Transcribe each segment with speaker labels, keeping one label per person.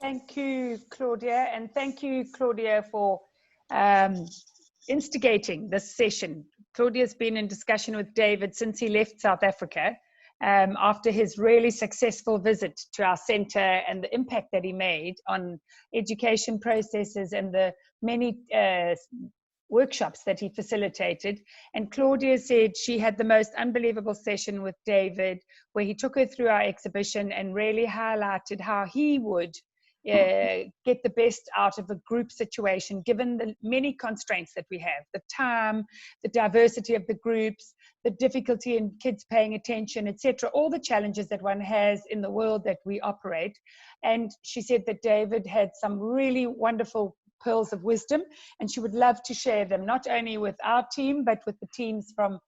Speaker 1: Thank you, Claudia, and thank you, Claudia, for instigating this session. Claudia's been in discussion with David since he left South Africa after his really successful visit to our centre and the impact that he made on education processes and the many workshops that he facilitated. And Claudia said she had the most unbelievable session with David, where he took her through our exhibition and really highlighted how he would get the best out of a group situation, given the many constraints that we have, the time, the diversity of the groups, the difficulty in kids paying attention, etc., all the challenges that one has in the world that we operate. And she said that David had some really wonderful pearls of wisdom, and she would love to share them, not only with our team, but with the teams from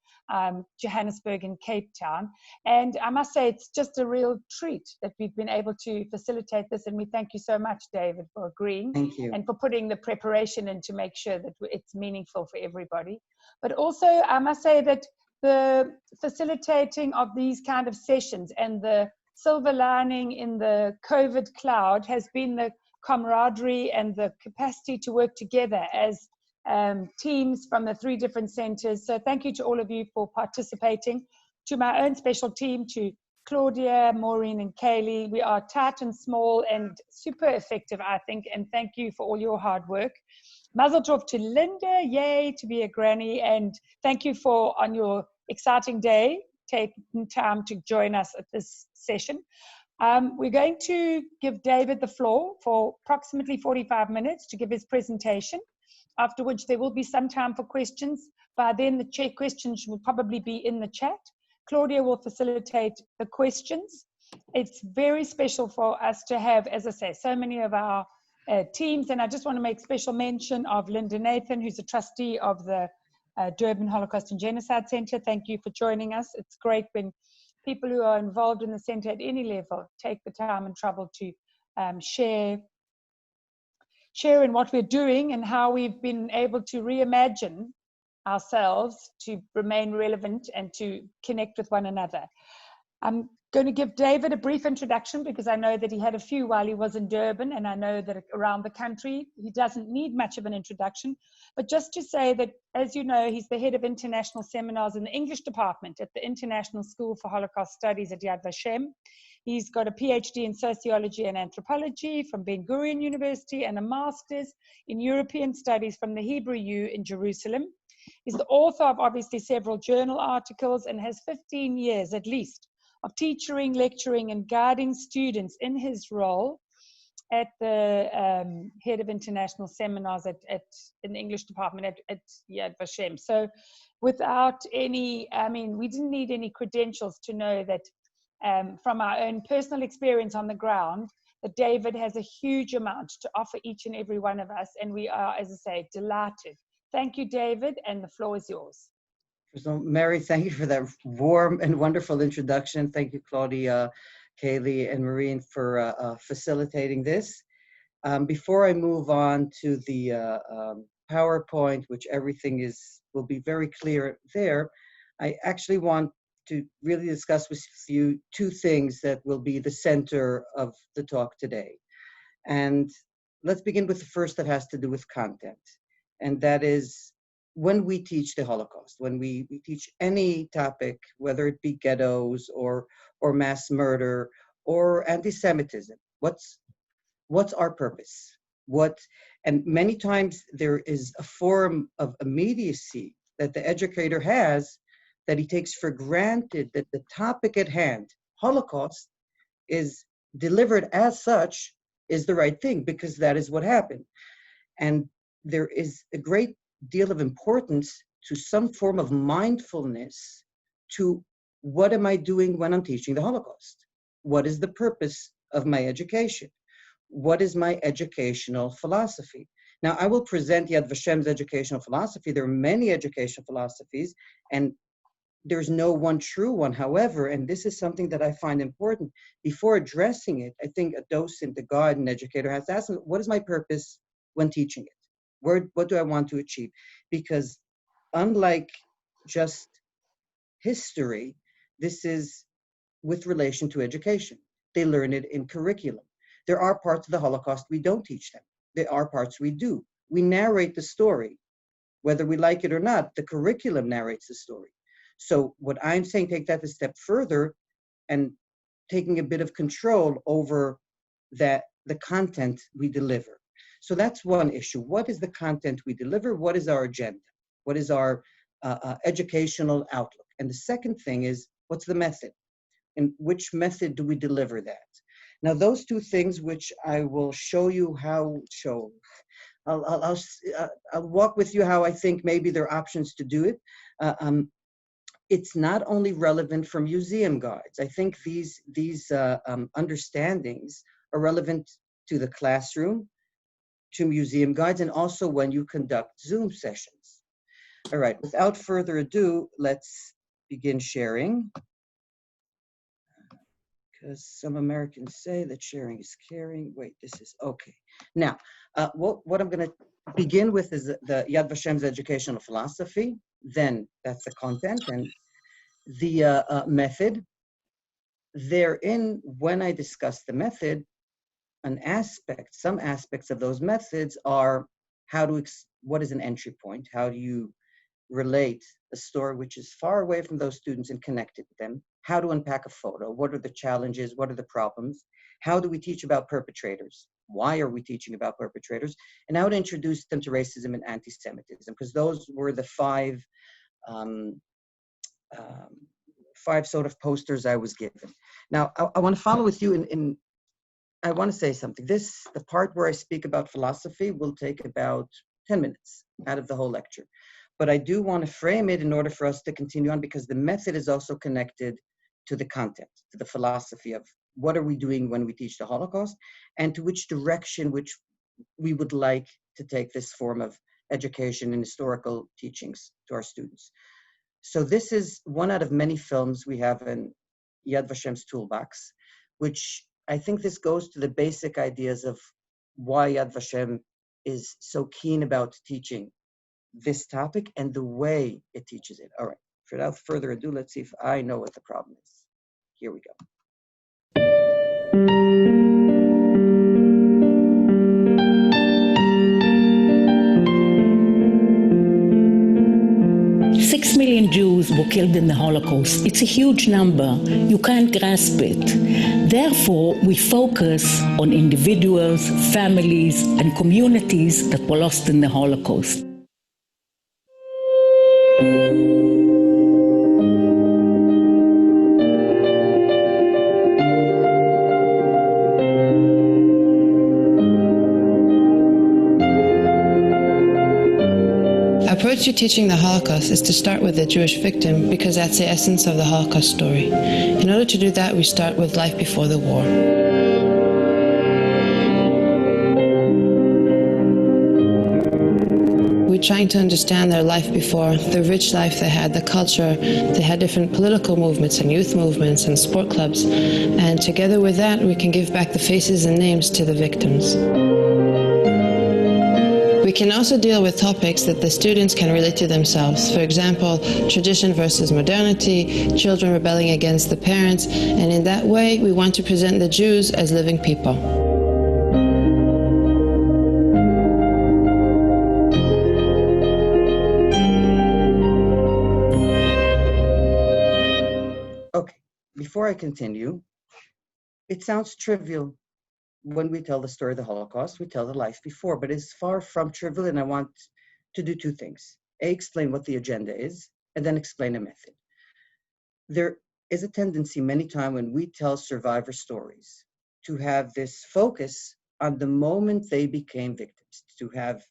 Speaker 1: Johannesburg and Cape Town. And I must say, it's just a real treat that we've been able to facilitate this, and we thank you so much, David, for agreeing.
Speaker 2: Thank you.
Speaker 1: And for putting the preparation in to make sure that it's meaningful for everybody. But also, I must say that the facilitating of these kind of sessions and the silver lining in the COVID cloud has been the camaraderie and the capacity to work together as teams from the 3 different centres. So thank you to all of you for participating. To my own special team, to Claudia, Maureen and Kaylee, we are tight and small and super effective, I think, and thank you for all your hard work. Mazel tov to Linda, yay to be a granny, and thank you for, on your exciting day, taking time to join us at this session. We're going to give David the floor for approximately 45 minutes to give his presentation, after which there will be some time for questions. By then, the questions will probably be in the chat. Claudia will facilitate the questions. It's very special for us to have, as I say, so many of our teams, and I just want to make special mention of Linda Nathan, who's a trustee of the Durban Holocaust and Genocide Centre. Thank you for joining us. It's great when people who are involved in the centre at any level take the time and trouble to share in what we're doing and how we've been able to reimagine ourselves to remain relevant and to connect with one another. I'm going to give David a brief introduction because I know that he had a few while he was in Durban, and I know that around the country he doesn't need much of an introduction, but just to say that, as you know, he's the head of international seminars in the English department at the International School for Holocaust Studies at Yad Vashem. He's got a PhD in sociology and anthropology from Ben Gurion University and a master's in European studies from the Hebrew U in Jerusalem. He's the author of obviously several journal articles and has 15 years at least of teaching, lecturing, and guiding students in his role at the head of international seminars in the English department at Yad Vashem. So without any, we didn't need any credentials to know that from our own personal experience on the ground, that David has a huge amount to offer each and every one of us, and we are, as I say, delighted. Thank you, David, and the floor is yours.
Speaker 2: So, Mary, thank you for that warm and wonderful introduction. Thank you, Claudia, Kaylee, and Maureen for facilitating this. Before I move on to the PowerPoint, which everything will be very clear there, I actually want to really discuss with you 2 things that will be the center of the talk today. And let's begin with the first that has to do with content. And that is, when we teach the Holocaust, when we teach any topic, whether it be ghettos or mass murder or anti-Semitism, what's our purpose? And many times there is a form of immediacy that the educator has that he takes for granted that the topic at hand, Holocaust, is delivered as such is the right thing because that is what happened. And there is a great deal of importance to some form of mindfulness to what am I doing when I'm teaching the Holocaust? What is the purpose of my education? What is my educational philosophy? Now, I will present Yad Vashem's educational philosophy. There are many educational philosophies, and there's no one true one. However, and this is something that I find important, before addressing it, I think a docent, a guide, an educator has to ask, what is my purpose when teaching it? What do I want to achieve? Because unlike just history, this is with relation to education. They learn it in curriculum. There are parts of the Holocaust we don't teach them. There are parts we do. We narrate the story. Whether we like it or not, the curriculum narrates the story. So what I'm saying, take that a step further and taking a bit of control over the content we deliver. So that's one issue. What is the content we deliver? What is our agenda? What is our educational outlook? And the second thing is, what's the method? And which method do we deliver that? Now, those two things, which I will show you how, I'll walk with you how I think maybe there are options to do it. It's not only relevant for museum guides. I think these understandings are relevant to the classroom, to museum guides, and also when you conduct Zoom sessions. All right, without further ado, let's begin sharing. Because some Americans say that sharing is caring. Wait, this is okay. Now, what I'm going to begin with is the Yad Vashem's educational philosophy. Then that's the content and the method. Therein, when I discuss the method, some aspects of those methods are what is an entry point? How do you relate a story which is far away from those students and connect it with them? How to unpack a photo? What are the challenges? What are the problems? How do we teach about perpetrators? Why are we teaching about perpetrators? And how to introduce them to racism and anti-Semitism, because those were the five sort of posters I was given. Now, I want to follow with you I want to say something. The part where I speak about philosophy will take about 10 minutes out of the whole lecture. But I do want to frame it in order for us to continue on, because the method is also connected to the content, to the philosophy of what are we doing when we teach the Holocaust, and to which direction which we would like to take this form of education and historical teachings to our students. So this is one out of many films we have in Yad Vashem's toolbox, which I think this goes to the basic ideas of why Yad Vashem is so keen about teaching this topic and the way it teaches it. All right, without further ado, let's see if I know what the problem is. Here we go.
Speaker 3: 6 million Jews were killed in the Holocaust. It's a huge number. You can't grasp it. Therefore, we focus on individuals, families, and communities that were lost in the Holocaust.
Speaker 4: Approach to teaching the Holocaust is to start with the Jewish victim, because that's the essence of the Holocaust story. In order to do that, we start with life before the war. We're trying to understand their life before, the rich life they had, the culture. They had different political movements and youth movements and sport clubs. And together with that, we can give back the faces and names to the victims. We can also deal with topics that the students can relate to themselves. For example, tradition versus modernity, children rebelling against the parents, and in that way, we want to present the Jews as living people.
Speaker 2: Okay, before I continue, it sounds trivial. When we tell the story of the Holocaust, we tell the life before, but it's far from trivial, and I want to do two things. A, explain what the agenda is, and then explain a method. There is a tendency many times when we tell survivor stories to have this focus on the moment they became victims, to have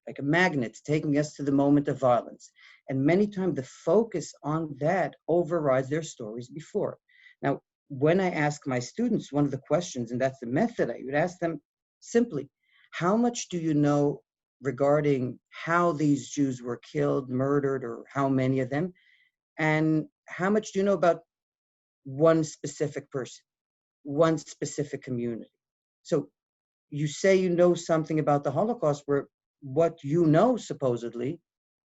Speaker 2: like a magnet taking us to the moment of violence. And many times the focus on that overrides their stories before. Now, when I ask my students, one of the questions, and that's the method, I would ask them simply, how much do you know regarding how these Jews were killed, murdered, or how many of them? And how much do you know about one specific person, one specific community? So you say you know something about the Holocaust, where what you know supposedly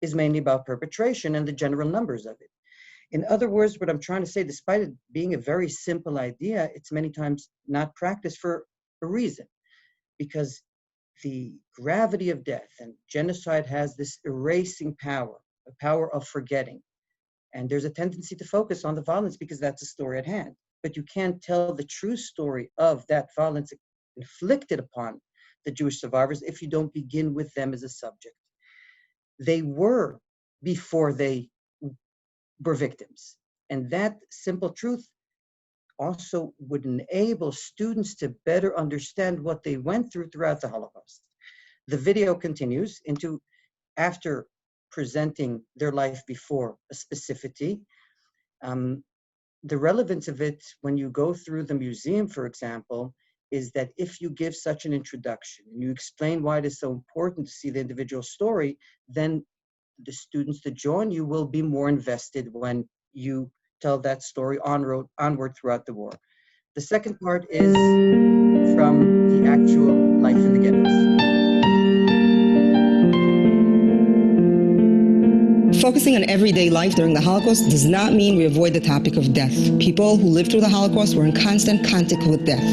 Speaker 2: is mainly about perpetration and the general numbers of it. In other words, what I'm trying to say, despite it being a very simple idea, it's many times not practiced for a reason, because the gravity of death and genocide has this erasing power, the power of forgetting. And there's a tendency to focus on the violence because that's the story at hand. But you can't tell the true story of that violence inflicted upon the Jewish survivors if you don't begin with them as a subject. They were before they were victims. And that simple truth also would enable students to better understand what they went through throughout the Holocaust. The video continues into, after presenting their life before a specificity, the relevance of it when you go through the museum, for example, is that if you give such an introduction and you explain why it is so important to see the individual story, then the students that join you will be more invested when you tell that story onward throughout the war. The second part is from the actual life in the ghettos.
Speaker 5: Focusing on everyday life during the Holocaust does not mean we avoid the topic of death. People who lived through the Holocaust were in constant contact with death.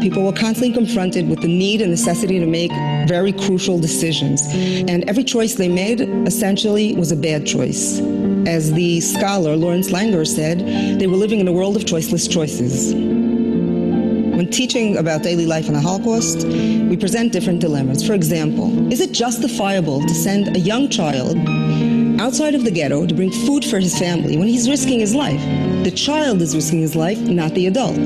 Speaker 5: People were constantly confronted with the need and necessity to make very crucial decisions. And every choice they made essentially was a bad choice. As the scholar Lawrence Langer said, they were living in a world of choiceless choices. When teaching about daily life in the Holocaust, we present different dilemmas. For example, is it justifiable to send a young child outside of the ghetto to bring food for his family when he's risking his life? The child is risking his life, not the adult.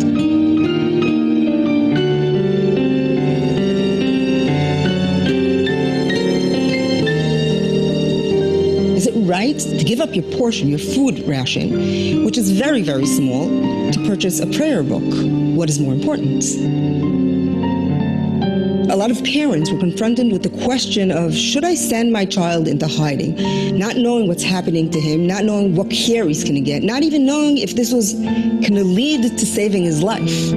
Speaker 5: Is it right to give up your portion, your food ration, which is very, very small, to purchase a prayer book? What is more important? A lot of parents were confronted with the question of, should I send my child into hiding? Not knowing what's happening to him, not knowing what care he's going to get, not even knowing if this was going to lead to saving his life.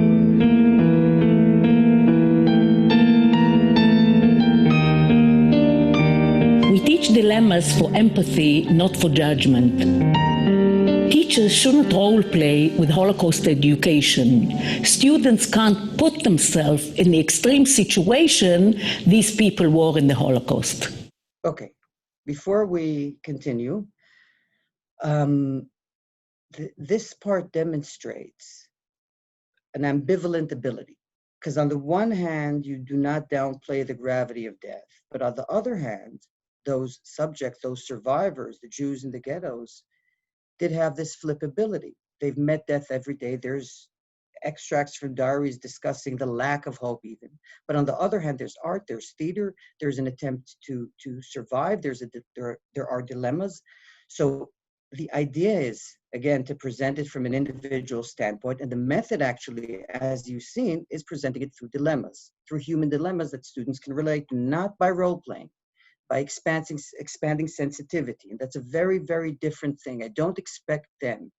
Speaker 3: We teach dilemmas for empathy, not for judgment. Teachers shouldn't role play with Holocaust education. Students can't put themselves in the extreme situation these people were in the Holocaust.
Speaker 2: Okay, before we continue, this part demonstrates an ambivalent ability, because on the one hand, you do not downplay the gravity of death, but on the other hand, those subjects, those survivors, the Jews in the ghettos, did have this flippability. They've met death every day. There's extracts from diaries discussing the lack of hope even. But on the other hand, there's art, there's theater, there's an attempt to survive, there are dilemmas. So the idea is, again, to present it from an individual standpoint, and the method actually, as you've seen, is presenting it through dilemmas, through human dilemmas that students can relate to, not by role-playing, by expanding sensitivity. And that's a very, very different thing. I don't expect them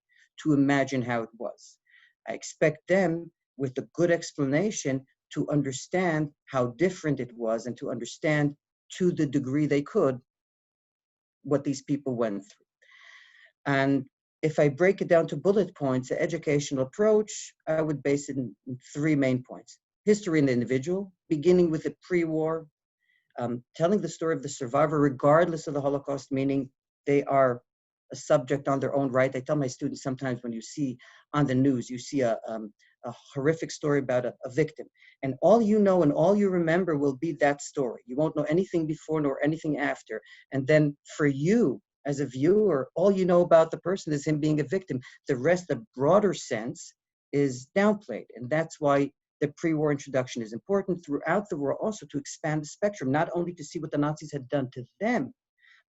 Speaker 2: to imagine how it was. I expect them, with a good explanation, to understand how different it was and to understand, to the degree they could, what these people went through. And if I break it down to bullet points, the educational approach, I would base it in 3 main points. History in the individual, beginning with the pre-war, telling the story of the survivor regardless of the Holocaust, meaning they are a subject on their own right. I tell my students sometimes, when you see on the news, you see a horrific story about a victim, and all you know and all you remember will be that story. You won't know anything before nor anything after. And then for you as a viewer, all you know about the person is him being a victim. The rest, the broader sense, is downplayed. And that's why the pre-war introduction is important throughout the war, also to expand the spectrum, not only to see what the Nazis had done to them,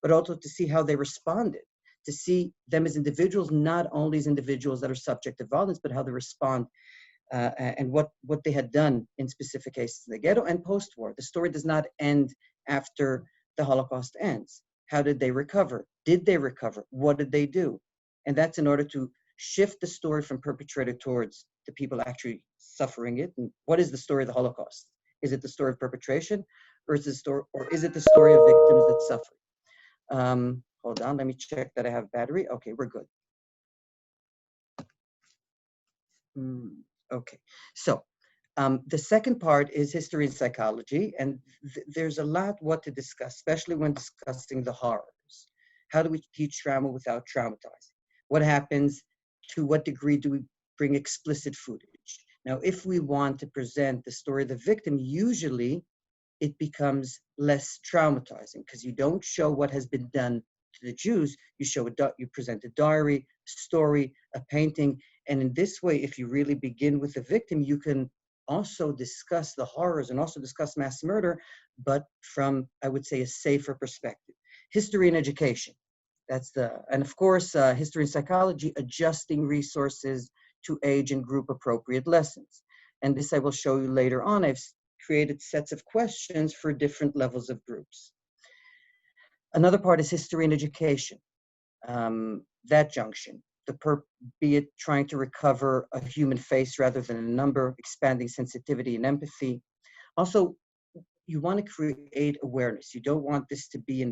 Speaker 2: but also to see how they responded, to see them as individuals, not only as individuals that are subject to violence, but how they respond and what they had done in specific cases in the ghetto and post-war. The story does not end after the Holocaust ends. How did they recover? Did they recover? What did they do? And that's in order to shift the story from perpetrator towards the people actually suffering it. And what is the story of the Holocaust? Is it the story of perpetration, or is it the story of victims that suffer? Hold on, let me check that I have battery. Okay, we're good. Okay, so The second part is history and psychology, and there's a lot what to discuss, especially when discussing the horrors. How do we teach trauma without traumatizing? What happens? To what degree do we bring explicit footage? Now, if we want to present the story of the victim, usually it becomes less traumatizing because you don't show what has been done to the Jews. You present a diary, a story, a painting, and in this way, if you really begin with the victim, you can also discuss the horrors and also discuss mass murder, but from, I would say, a safer perspective. History and education. And of course, history and psychology, adjusting resources to age and group appropriate lessons. And this I will show you later on. I've created sets of questions for different levels of groups. Another part is history and education. That junction, be it trying to recover a human face rather than a number, expanding sensitivity and empathy. Also, you want to create awareness. You don't want this to be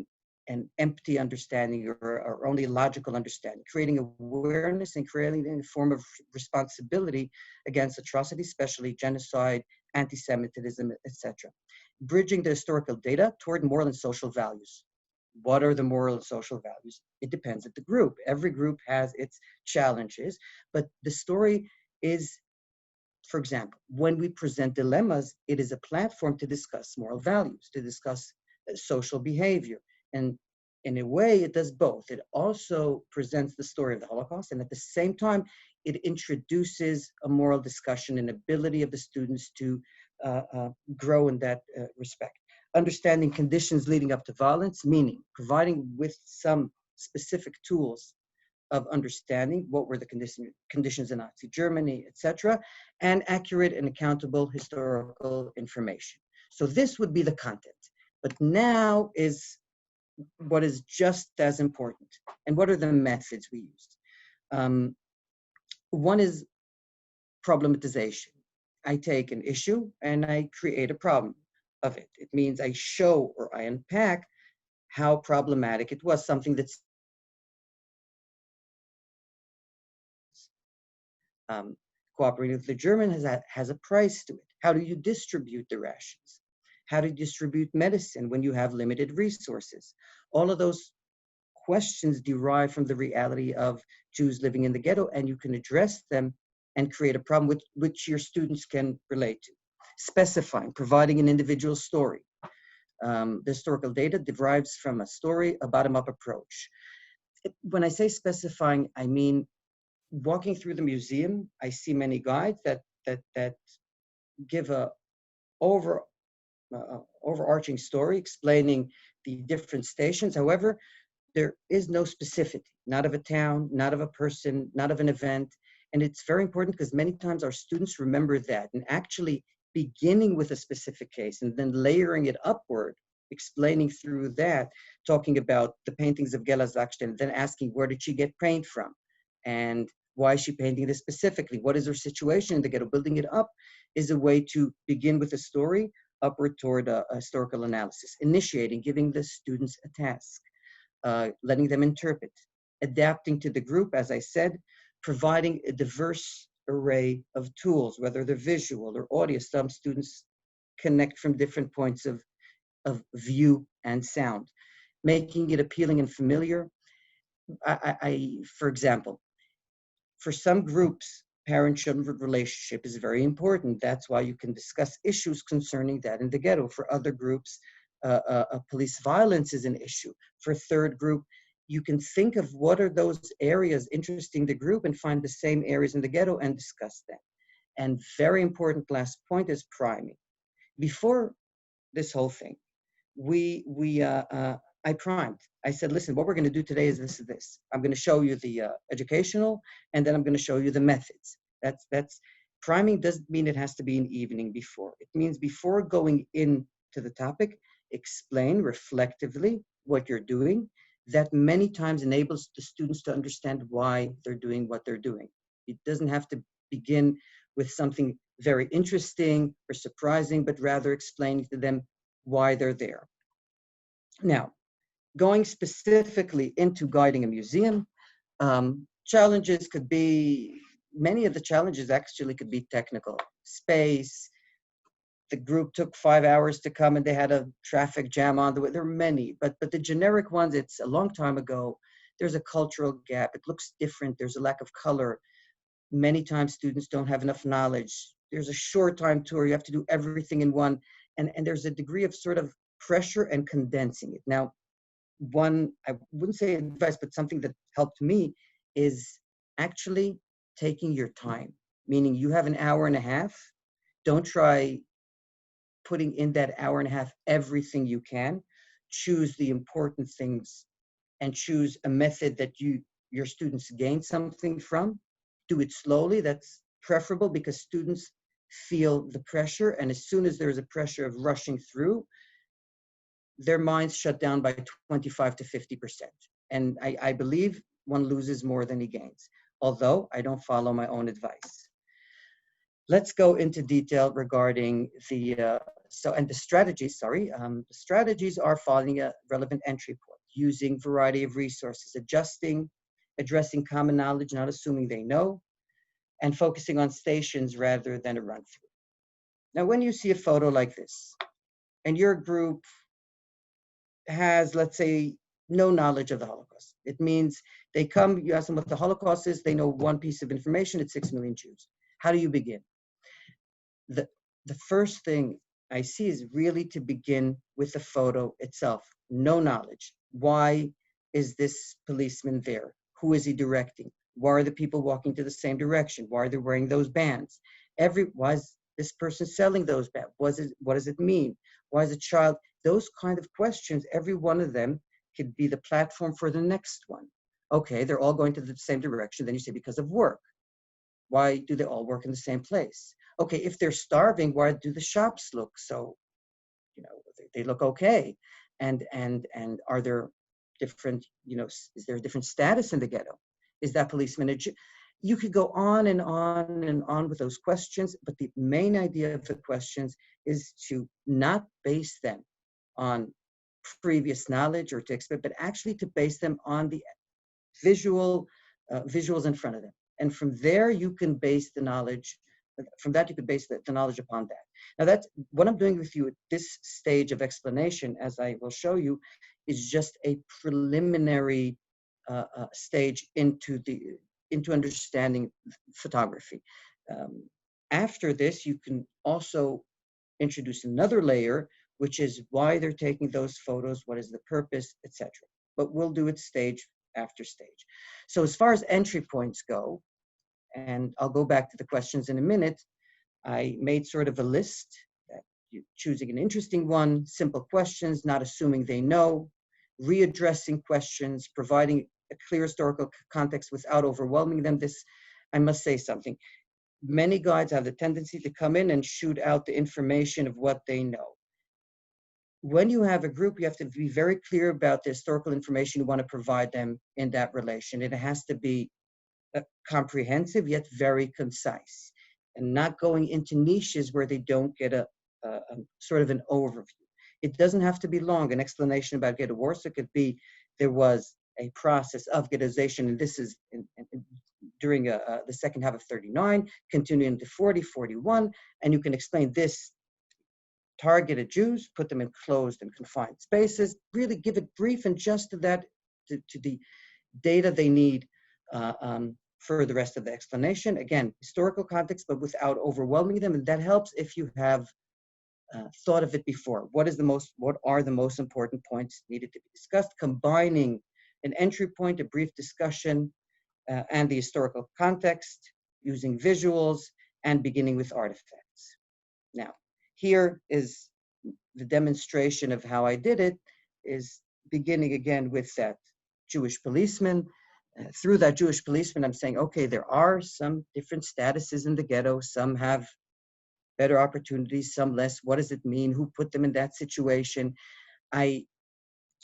Speaker 2: an empty understanding or only logical understanding. Creating awareness and creating a form of responsibility against atrocities, especially genocide, anti-Semitism, etc. Bridging the historical data toward moral and social values. What are the moral and social values? It depends on the group. Every group has its challenges, but the story is, for example, when we present dilemmas, it is a platform to discuss moral values, to discuss social behavior. And in a way, it does both. It also presents the story of the Holocaust, and at the same time, it introduces a moral discussion and ability of the students to grow in that respect. Understanding conditions leading up to violence, meaning providing with some specific tools of understanding what were the conditions in Nazi Germany, etc., and accurate and accountable historical information. So this would be the content. But now is what is just as important. And what are the methods we used? One is problematization. I take an issue and I create a problem of it. It means I show or I unpack how problematic it was, something that's cooperating with the German has a price to it. How do you distribute the rations? How do you distribute medicine when you have limited resources? All of those questions derive from the reality of Jews living in the ghetto, and you can address them and create a problem with which your students can relate to. Specifying, providing an individual story. The historical data derives from a story, a bottom-up approach. When I say specifying, I mean walking through the museum. I see many guides that give a overarching story explaining the different stations. However, there is no specificity, not of a town, not of a person, not of an event. And it's very important because many times our students remember that, and actually beginning with a specific case and then layering it upward, explaining through that, talking about the paintings of Gela, Seksztajn, then asking where did she get paint from? And why is she painting this specifically? What is her situation in the ghetto? Building it up is a way to begin with a story upward toward a historical analysis, initiating, giving the students a task, letting them interpret, adapting to the group, as I said, providing a diverse array of tools, whether they're visual or audio. Some students connect from different points of view and sound, making it appealing and familiar. For example, for some groups, parent-children relationship is very important. That's why you can discuss issues concerning that in the ghetto. For other groups, police violence is an issue. For a third group, you can think of what are those areas interesting the group and find the same areas in the ghetto and discuss them. And very important last point is priming. Before this whole thing, I primed. I said, listen, what we're going to do today is this. I'm going to show you the educational, and then I'm going to show you the methods. That's priming doesn't mean it has to be an evening before. It means before going into the topic, explain reflectively what you're doing. That many times enables the students to understand why they're doing what they're doing. It doesn't have to begin with something very interesting or surprising, but rather explaining to them why they're there. Now, going specifically into guiding a museum, challenges could be, many of the challenges actually could be technical. Space, the group took 5 hours to come and they had a traffic jam on the way. There are many, but the generic ones, it's a long time ago. There's a cultural gap. It looks different. There's a lack of color. Many times students don't have enough knowledge. There's a short time tour. You have to do everything in one. And there's a degree of sort of pressure and condensing it. Now, one, I wouldn't say advice, but something that helped me is actually taking your time, meaning you have an hour and a half. Don't try putting in that hour and a half everything you can. Choose the important things and choose a method that your students gain something from. Do it slowly. That's preferable because students feel the pressure, and as soon as there's a pressure of rushing through, their minds shut down by 25 to 50%. And I believe one loses more than he gains, although I don't follow my own advice. Let's go into detail regarding the strategies, the strategies are following a relevant entry point, using variety of resources, addressing common knowledge, not assuming they know, and focusing on stations rather than a run-through. Now, when you see a photo like this, and your group has, let's say, no knowledge of the Holocaust, it means they come, you ask them what the Holocaust is, they know one piece of information, it's 6 million Jews. How do you begin? The first thing I see is really to begin with the photo itself. No knowledge. Why is this policeman there? Who is he directing? Why are the people walking to the same direction? Why are they wearing those bands? Why is this person selling those bands? What does it mean? Why is a child? Those kind of questions, every one of them could be the platform for the next one. Okay, they're all going to the same direction. Then you say because of work. Why do they all work in the same place? Okay, if they're starving, why do the shops look so, they look okay? And are there different, is there a different status in the ghetto? Is that policeman a Jew? You could go on and on and on with those questions, but the main idea of the questions is to not base them on previous knowledge or to expect, but actually to base them on the visuals in front of them. And from there, you can base the knowledge. From that, you could base the knowledge upon that. Now, that's what I'm doing with you at this stage of explanation, as I will show you, is just a preliminary stage into understanding photography. After this, you can also introduce another layer, which is why they're taking those photos, what is the purpose, etc. But we'll do it stage after stage. So as far as entry points go, and I'll go back to the questions in a minute, I made sort of a list, that you're choosing an interesting one, simple questions, not assuming they know, readdressing questions, providing a clear historical context without overwhelming them. This, I must say something. Many guides have the tendency to come in and shoot out the information of what they know. When you have a group, you have to be very clear about the historical information you want to provide them in that relation. It has to be comprehensive, yet very concise, and not going into niches where they don't get a sort of an overview. It doesn't have to be long. An explanation about Ghetto Warsaw could be, there was a process of ghettoization, and this is during the second half of 39, continuing to 40, 41, and you can explain this targeted Jews, put them in closed and confined spaces, really give it brief and just to that, to the data they need for the rest of the explanation. Again, historical context, but without overwhelming them, and that helps if you have thought of it before. What are the most important points needed to be discussed, combining an entry point, a brief discussion, and the historical context, using visuals, and beginning with artifacts. Now, here is the demonstration of how I did it, is beginning again with that Jewish policeman. Through that Jewish policeman, I'm saying, okay, there are some different statuses in the ghetto. Some have better opportunities, some less. What does it mean? Who put them in that situation?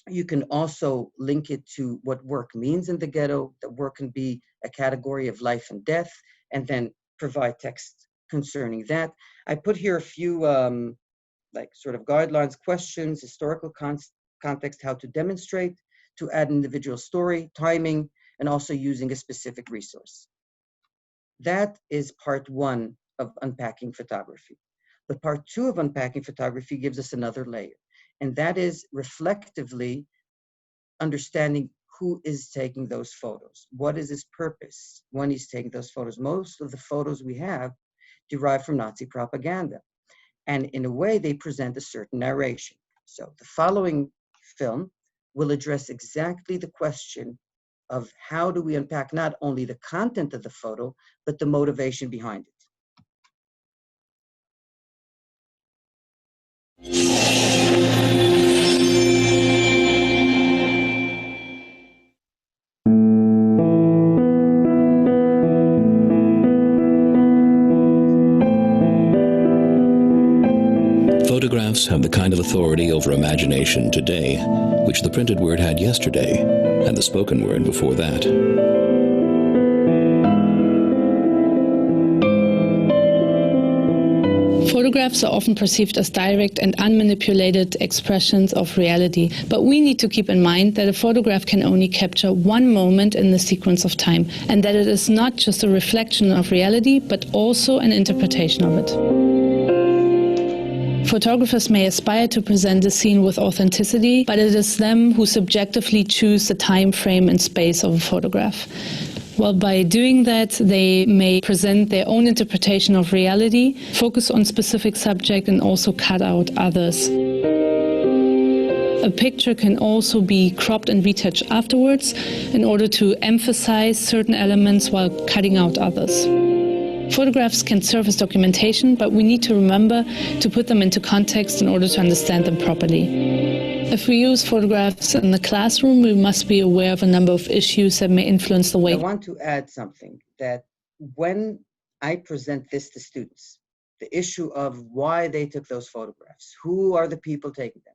Speaker 2: You can also link it to what work means in the ghetto. That work can be a category of life and death, and then provide text concerning that. I put here a few like sort of guidelines, questions, historical context, how to demonstrate, to add an individual story, timing, and also using a specific resource. That is part one of unpacking photography. But part 2 of unpacking photography gives us another layer, and that is reflectively understanding who is taking those photos. What is his purpose when he's taking those photos? Most of the photos we have derive from Nazi propaganda. And in a way, they present a certain narration. So the following film will address exactly the question of how do we unpack not only the content of the photo, but the motivation behind it.
Speaker 6: Photographs have the kind of authority over imagination today, which the printed word had yesterday, and the spoken word before that.
Speaker 4: Photographs are often perceived as direct and unmanipulated expressions of reality, but we need to keep in mind that a photograph can only capture one moment in the sequence of time, and that it is not just a reflection of reality, but also an interpretation of it. Photographers may aspire to present the scene with authenticity, but it is them who subjectively choose the time frame and space of a photograph. Well, by doing that, they may present their own interpretation of reality, focus on specific subject, and also cut out others. A picture can also be cropped and retouched afterwards in order to emphasize certain elements while cutting out others. Photographs can serve as documentation, but we need to remember to put them into context in order to understand them properly. If we use photographs in the classroom, we must be aware of a number of issues that may influence the way.
Speaker 2: I want to add something, that when I present this to students, the issue of why they took those photographs, who are the people taking them.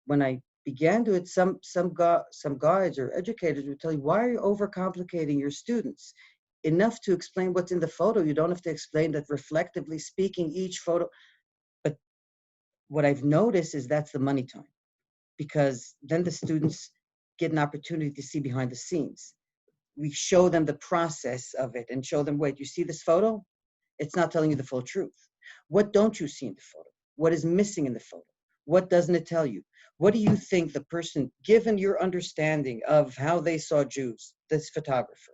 Speaker 2: When I began to it, some guides or educators would tell you, why are you overcomplicating your students? Enough to explain what's in the photo. You don't have to explain that reflectively speaking each photo. But what I've noticed is that's the money time, because then the students get an opportunity to see behind the scenes. We show them the process of it and show them, wait, you see this photo? It's not telling you the full truth. What don't you see in the photo? What is missing in the photo? What doesn't it tell you? What do you think the person, given your understanding of how they saw Jews, this photographer,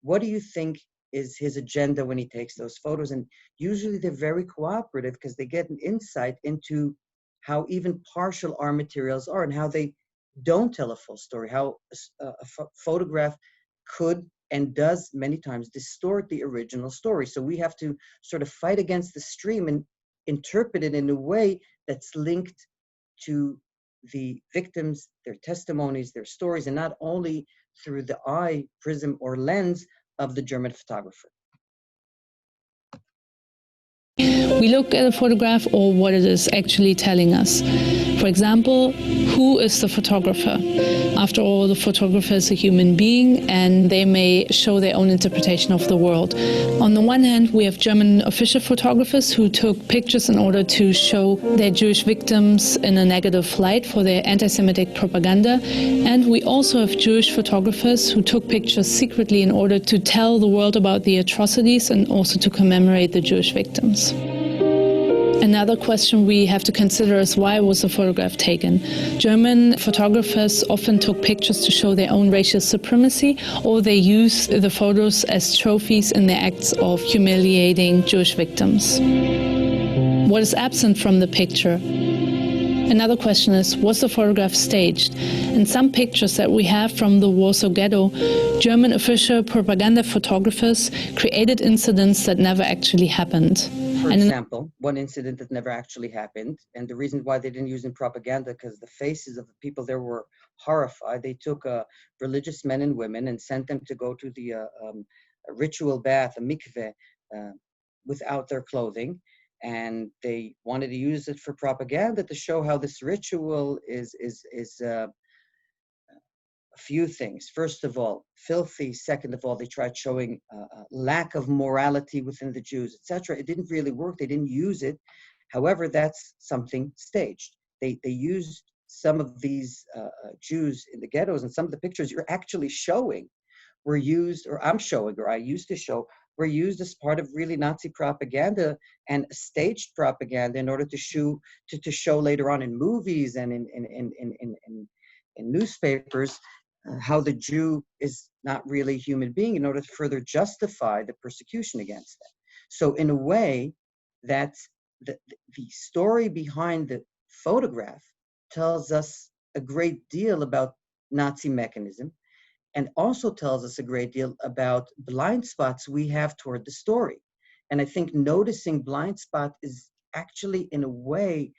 Speaker 2: what do you think is his agenda when he takes those photos? And usually they're very cooperative because they get an insight into how even partial our materials are and how they don't tell a full story, how a photograph could and does many times distort the original story. So we have to sort of fight against the stream and interpret it in a way that's linked to the victims, their testimonies, their stories, and not only through the eye, prism, or lens of the German photographer.
Speaker 4: We look at a photograph or what it is actually telling us. For example, who is the photographer? After all, the photographer is a human being and they may show their own interpretation of the world. On the one hand, we have German official photographers who took pictures in order to show their Jewish victims in a negative light for their anti-Semitic propaganda. And we also have Jewish photographers who took pictures secretly in order to tell the world about the atrocities and also to commemorate the Jewish victims. Another question we have to consider is, why was the photograph taken? German photographers often took pictures to show their own racial supremacy, or they used the photos as trophies in their acts of humiliating Jewish victims. What is absent from the picture? Another question is, was the photograph staged? In some pictures that we have from the Warsaw Ghetto, German official propaganda photographers created incidents that never actually happened.
Speaker 2: For example, one incident that never actually happened, and the reason why they didn't use it in propaganda, because the faces of the people there were horrified. They took religious men and women and sent them to go to the ritual bath, a mikveh, without their clothing. And they wanted to use it for propaganda to show how this ritual is a few things. First of all, filthy. Second of all, they tried showing lack of morality within the Jews, etc. It didn't really work. They didn't use it. However, that's something staged. They used some of these Jews in the ghettos, and some of the pictures you're actually showing were used, or I'm showing, or I used to show, were used as part of really Nazi propaganda and staged propaganda in order to show later on in movies and in newspapers how the Jew is not really a human being in order to further justify the persecution against them. So in a way, that's the story behind the photograph tells us a great deal about Nazi mechanism, and also tells us a great deal about blind spots we have toward the story. And I think noticing blind spot is actually, in a way,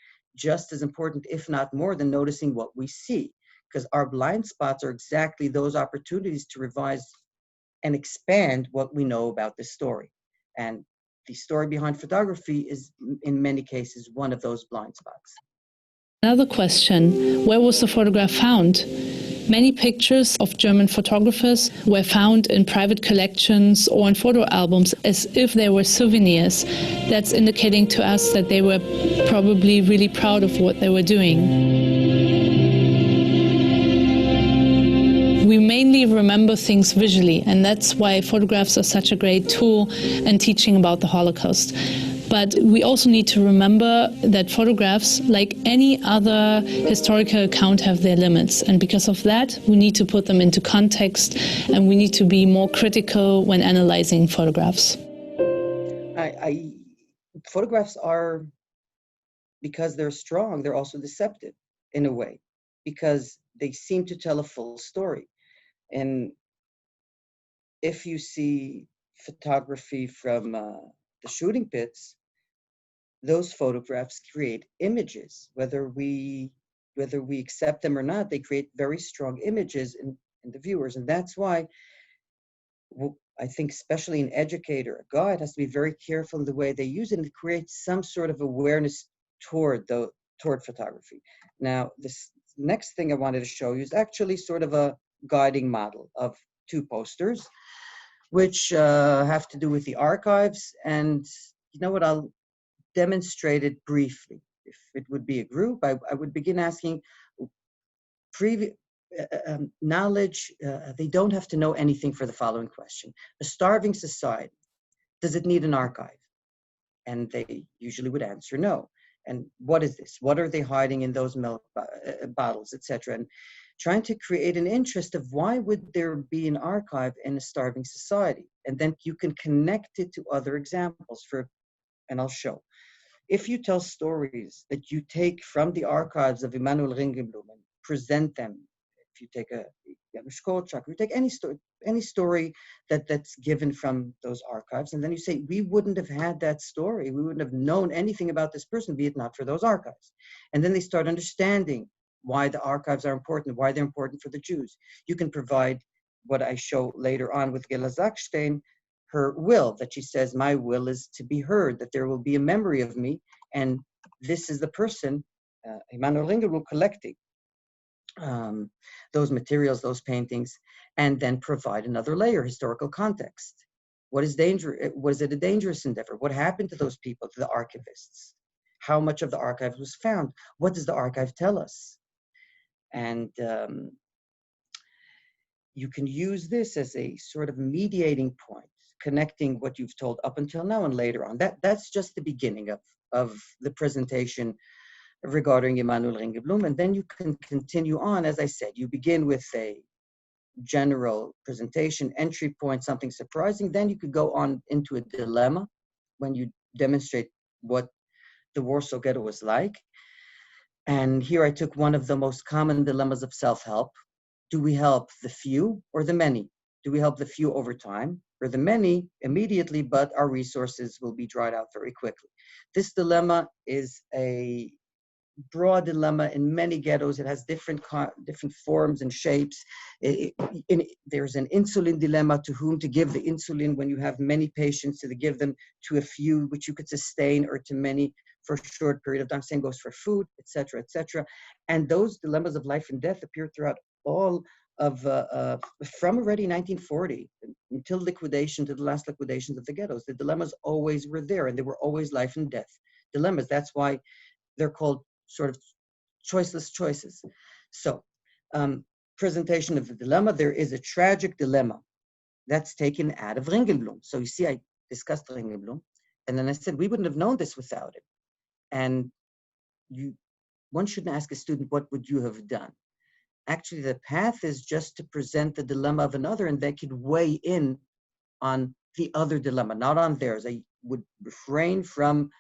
Speaker 2: just as important, if not more, than noticing what we see, because our blind spots are exactly those opportunities to revise and expand what we know about the story. And the story behind photography is, in many cases, one of those blind spots.
Speaker 7: Another question, where was the photograph found? Many pictures of German photographers were found in private collections or in photo albums as if they were souvenirs. That's indicating to us that they were probably really proud of what they were doing. We mainly remember things visually, and that's why photographs are such a great tool in teaching about the Holocaust. But we also need to remember that photographs, like any other historical account, have their limits. And because of that, we need to put them into context, and we need to be more critical when analyzing photographs.
Speaker 2: Photographs are, because they're strong, they're also deceptive in a way, because they seem to tell a full story. And if you see photography from the shooting pits, those photographs create images, whether we accept them or not. They create very strong images in the viewers, and that's why I think, especially an educator, a guide, has to be very careful in the way they use it and create some sort of awareness toward photography. Now, this next thing I wanted to show you is actually sort of a guiding model of two posters, which have to do with the archives. And you know what? I'll demonstrate it briefly. If it would be a group, I would begin asking knowledge. They don't have to know anything for the following question. A starving society, does it need an archive? And they usually would answer no. And what is this? What are they hiding in those milk bottles, etc.? And trying to create an interest of why would there be an archive in a starving society? And then you can connect it to other examples and I'll show. If you tell stories that you take from the archives of Emanuel Ringelblum and present them, if you take a Janusz Korczak, you take any story that's given from those archives, and then you say, we wouldn't have had that story, we wouldn't have known anything about this person, be it not for those archives. And then they start understanding why the archives are important, why they're important for the Jews. You can provide what I show later on with Gela Seksztajn, her will, that she says, my will is to be heard, that there will be a memory of me, and this is the person, Emanuel Ringelblum, collecting those materials, those paintings, and then provide another layer, historical context. What is danger? Was it a dangerous endeavor? What happened to those people, to the archivists? How much of the archive was found? What does the archive tell us? And you can use this as a sort of mediating point, connecting what you've told up until now and later on. That's just the beginning of the presentation regarding Emanuel Ringelblum. And then you can continue on, as I said, you begin with a general presentation, entry point, something surprising. Then you could go on into a dilemma when you demonstrate what the Warsaw Ghetto was like. And here I took one of the most common dilemmas of self-help. Do we help the few or the many? Do we help the few over time or the many immediately, but our resources will be dried out very quickly? This dilemma is a broad dilemma in many ghettos. It has different forms and shapes. There's an insulin dilemma, to whom to give the insulin when you have many patients, to give them to a few which you could sustain, or to many for a short period of time. Same goes for food, etc., etc. And those dilemmas of life and death appear throughout all of from already 1940 until liquidation, to the last liquidations of the ghettos. The dilemmas always were there, and they were always life and death dilemmas. That's why they're called sort of choiceless choices. So, presentation of the dilemma. There is a tragic dilemma that's taken out of Ringelblum. So you see, I Seksztajn. And then I said, we wouldn't have known this without it. And one shouldn't ask a student, what would you have done? Actually, the path is just to present the dilemma of another, and they could weigh in on the other dilemma, not on theirs. I would refrain from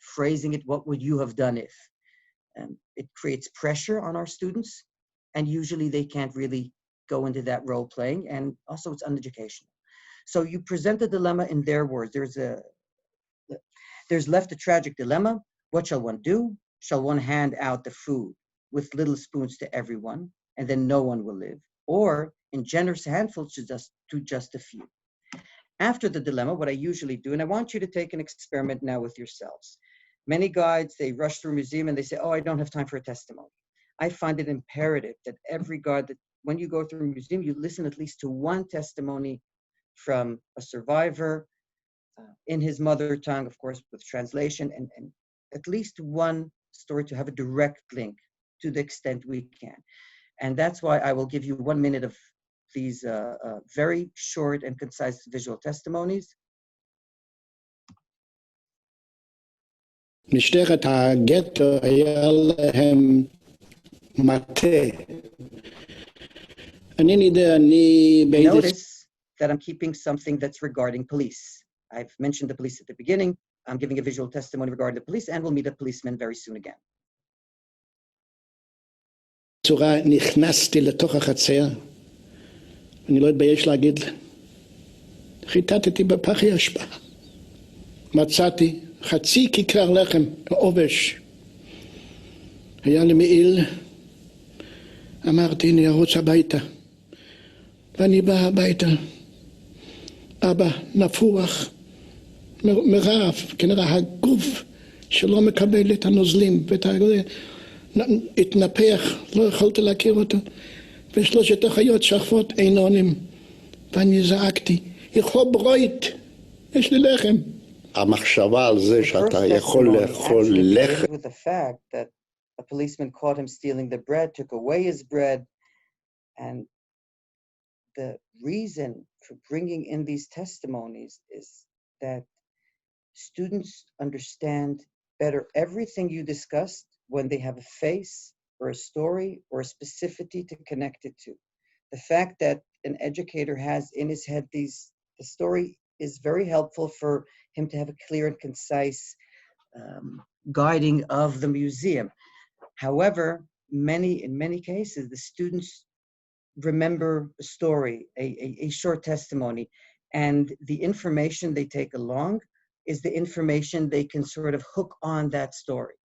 Speaker 2: phrasing it, what would you have done if? It creates pressure on our students, and usually they can't really go into that role playing, and also it's uneducational. So you present the dilemma in their words. There's left a tragic dilemma. What shall one do? Shall one hand out the food with little spoons to everyone, and then no one will live? Or in generous handfuls to just a few? After the dilemma, what I usually do, and I want you to take an experiment now with yourselves. Many guides, they rush through a museum and they say, oh, I don't have time for a testimony. I find it imperative that every guide, that when you go through a museum, you listen at least to one testimony from a survivor in his mother tongue, of course, with translation, and at least one story to have a direct link to the extent we can. And that's why I will give you 1 minute of these very short and concise visual testimonies.
Speaker 8: משטרת הגטו היה להם מטה. Notice
Speaker 2: that I'm keeping something that's regarding police. I've mentioned the police at the beginning. I'm giving a visual testimony regarding the police, and we'll meet a policeman very soon again.
Speaker 8: צורה נכנסתי לתוך החצר, אני לא אתבייש להגיד, חיטטתי בפח האשפה. מצאתי חצי כיכר לחם, עובש. היה לי מעיל, אמרתי, אני ארוץ הביתה. ואני בא הביתה. אבא נפוח, מרעב, כנראה הגוף שלא מקבל את הנוזלים, ואת התנפח, לא יכולתי להכיר אותו. ושלושת החיות שכבות אין עונים. ואני זעקתי, יכול ברוית, יש לי לחם. המחשבה על זה שאתה יכול לאכול לחם.
Speaker 2: With the fact that a policeman caught him stealing the bread, took away his bread, and the reason for bringing in these testimonies is that students understand better everything you discussed when they have a face or a story or a specificity to connect it to. The fact that an educator has in his head the story is very helpful for him to have a clear and concise guiding of the museum. However, in many cases, the students remember a story, a short testimony, and the information they take along is the information they can sort of hook on that story.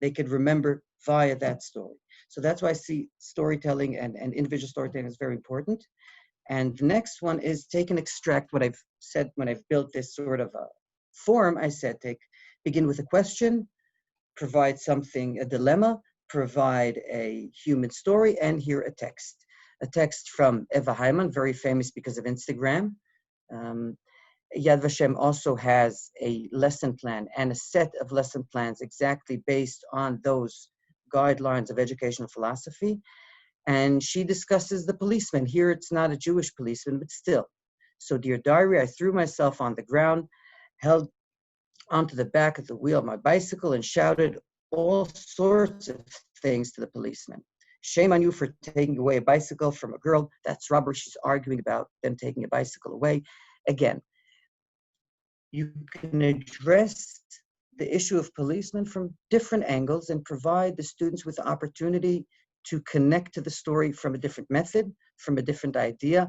Speaker 2: They could remember via that story. So that's why I see storytelling and individual storytelling is very important. And the next one is take and extract what I've said when I've built this sort of a form. I said, begin with a question, provide something, a dilemma, provide a human story, and here a text. A text from Eva Hyman, very famous because of Instagram. Yad Vashem also has a lesson plan and a set of lesson plans exactly based on those guidelines of educational philosophy. And she discusses the policeman. Here it's not a Jewish policeman, but still. So, dear diary, I threw myself on the ground, held onto the back of the wheel of my bicycle, and shouted all sorts of things to the policeman. Shame on you for taking away a bicycle from a girl. That's robbery. She's arguing about them taking a bicycle away. Again, you can address the issue of policemen from different angles and provide the students with the opportunity to connect to the story from a different method, from a different idea,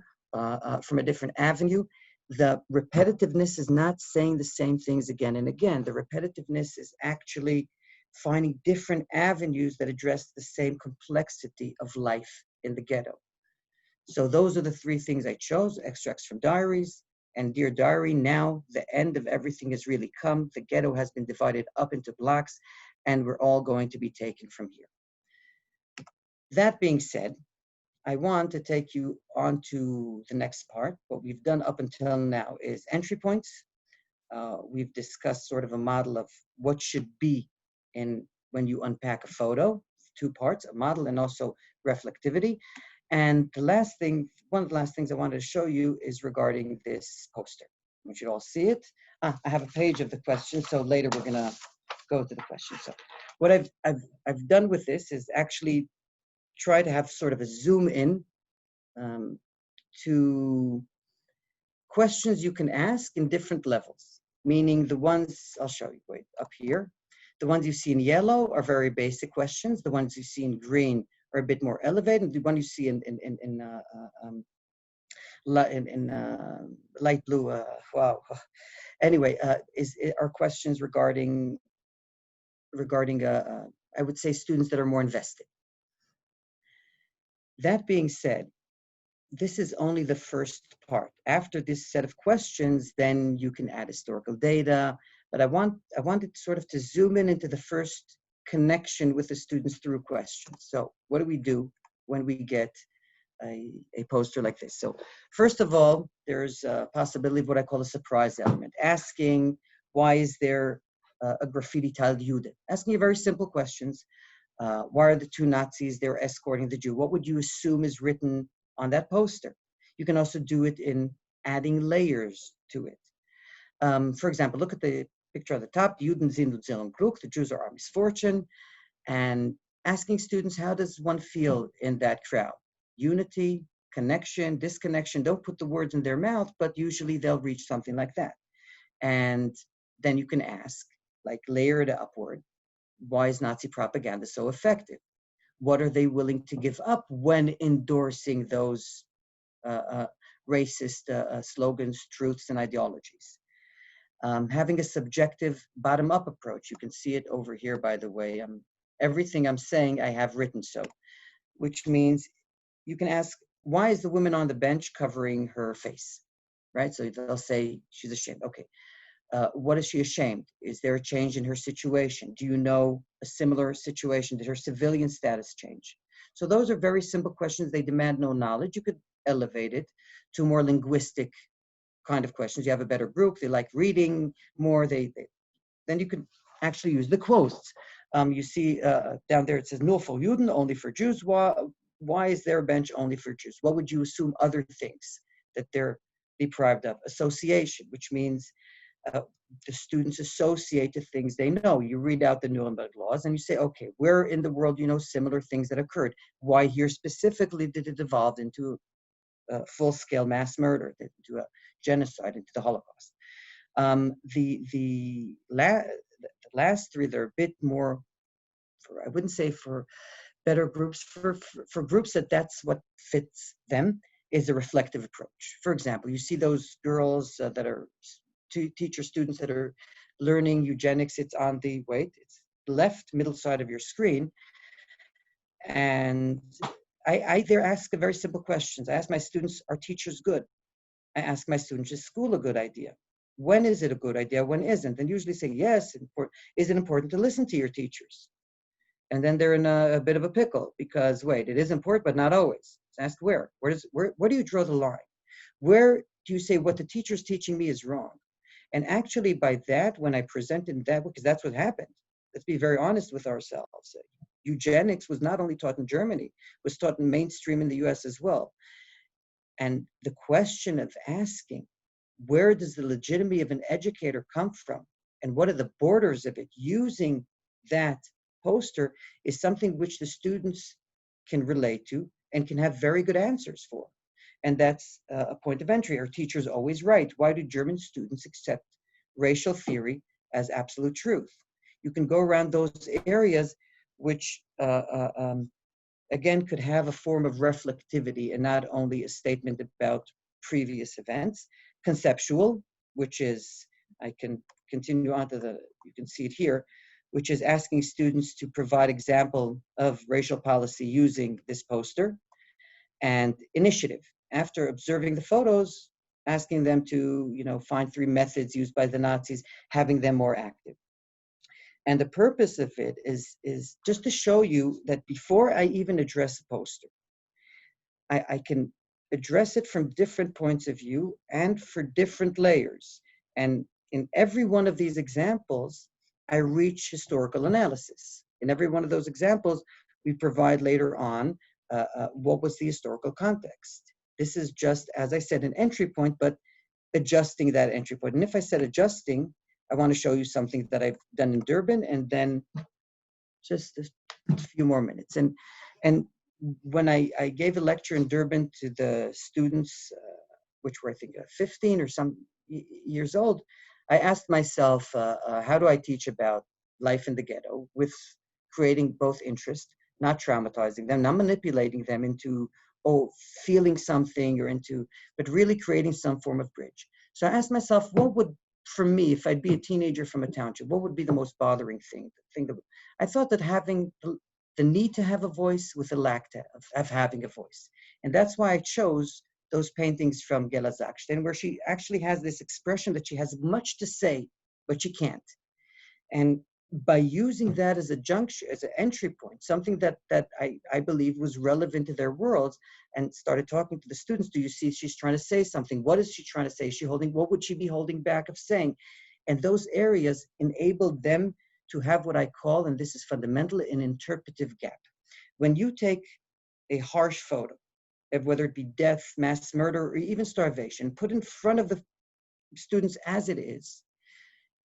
Speaker 2: from a different avenue. The repetitiveness is not saying the same things again and again. The repetitiveness is actually finding different avenues that address the same complexity of life in the ghetto. So those are the three things I chose: extracts from diaries. And dear diary, now the end of everything has really come. The ghetto has been divided up into blocks, and we're all going to be taken from here. That being said, I want to take you on to the next part. What we've done up until now is entry points. We've discussed sort of a model of what should be when you unpack a photo, 2 parts, a model and also reflectivity. And the last thing, one of the last things I wanted to show you is regarding this poster. We should all see it. I have a page of the question, so later we're gonna go to the question. So what I've done with this is actually try to have sort of a zoom in to questions you can ask in different levels, meaning the ones, I'll show you, wait, up here. The ones you see in yellow are very basic questions. The ones you see in green are a bit more elevated. The one you see in light blue, wow. Anyway, are questions regarding I would say students that are more invested. That being said, this is only the first part. After this set of questions, then you can add historical data. But I wanted sort of to zoom in into the first connection with the students through questions. So what do we do when we get a poster like this? So first of all, there's a possibility of what I call a surprise element. Asking, why is there a graffiti tiled Jude? Asking you very simple questions. Why are the two Nazis there escorting the Jew? What would you assume is written on that poster? You can also do it in adding layers to it. For example, look at the picture at the top, Juden sind und sind Glück, the Jews are our misfortune, and asking students, how does one feel in that crowd? Unity, connection, disconnection, don't put the words in their mouth, but usually they'll reach something like that. And then you can ask, like layer it upward, why is Nazi propaganda so effective? What are they willing to give up when endorsing those racist slogans, truths, and ideologies? Having a subjective bottom-up approach. You can see it over here, by the way. Everything I'm saying, I have written so, which means you can ask, why is the woman on the bench covering her face, right? So they'll say she's ashamed. Okay, what is she ashamed? Is there a change in her situation? Do you know a similar situation? Did her civilian status change? So those are very simple questions. They demand no knowledge. You could elevate it to more linguistic kind of questions. You have a better group, they like reading more, then you can actually use the quotes. You see down there it says, nur für Juden, only for Jews. Why is there a bench only for Jews? What would you assume other things that they're deprived of? Association, which means the students associate to things they know. You read out the Nuremberg laws and you say, okay, where in the world you know similar things that occurred? Why here specifically did it evolve into full-scale mass murder, into a genocide, into the Holocaust? The last three, they're a bit more, I wouldn't say for better groups, for groups that's what fits them, is a reflective approach. For example, you see those girls that are teacher students that are learning eugenics. It's on the, it's left middle side of your screen. And I there ask a very simple questions. I ask my students, are teachers good? I ask my students, is school a good idea? When is it a good idea? When isn't? And usually say, yes, is it important to listen to your teachers? And then they're in a bit of a pickle because, it is important, but not always. So ask where? Where do you draw the line? Where do you say what the teacher's teaching me is wrong? And actually by that, when I presented that, because that's what happened, let's be very honest with ourselves. Eugenics was not only taught in Germany, was taught in mainstream in the US as well. And the question of asking, where does the legitimacy of an educator come from? And what are the borders of it? Using that poster is something which the students can relate to and can have very good answers for. And that's a point of entry. Are teachers always right? Why do German students accept racial theory as absolute truth? You can go around those areas which, again, could have a form of reflectivity and not only a statement about previous events. Conceptual, which is, I can continue on to you can see it here, which is asking students to provide example of racial policy using this poster. And initiative, after observing the photos, asking them to, find 3 methods used by the Nazis, having them more active. And the purpose of it is just to show you that before I even address a poster, I can address it from different points of view and for different layers. And in every one of these examples, I reach historical analysis. In every one of those examples, we provide later on what was the historical context. This is just, as I said, an entry point, but adjusting that entry point. And if I said adjusting, I want to show you something that I've done in Durban, and then just a few more minutes. And when I gave a lecture in Durban to the students, which were I think 15 or some years old, I asked myself, how do I teach about life in the ghetto with creating both interest, not traumatizing them, not manipulating them into feeling something but really creating some form of bridge. So I asked myself, what would, for me, if I'd be a teenager from a township, what would be the most bothering thing? I thought that having the need to have a voice with the lack of having a voice. And that's why I chose those paintings from Gela Seksztajn, where she actually has this expression that she has much to say, but she can't. And by using that as a junction, as an entry point, something that I believe was relevant to their worlds, and started talking to the students, do you see she's trying to say something? What is she trying to say? Is she holding, what would she be holding back of saying? And those areas enabled them to have what I call, and this is fundamental, an interpretive gap. When you take a harsh photo, whether it be death, mass murder, or even starvation, put in front of the students as it is,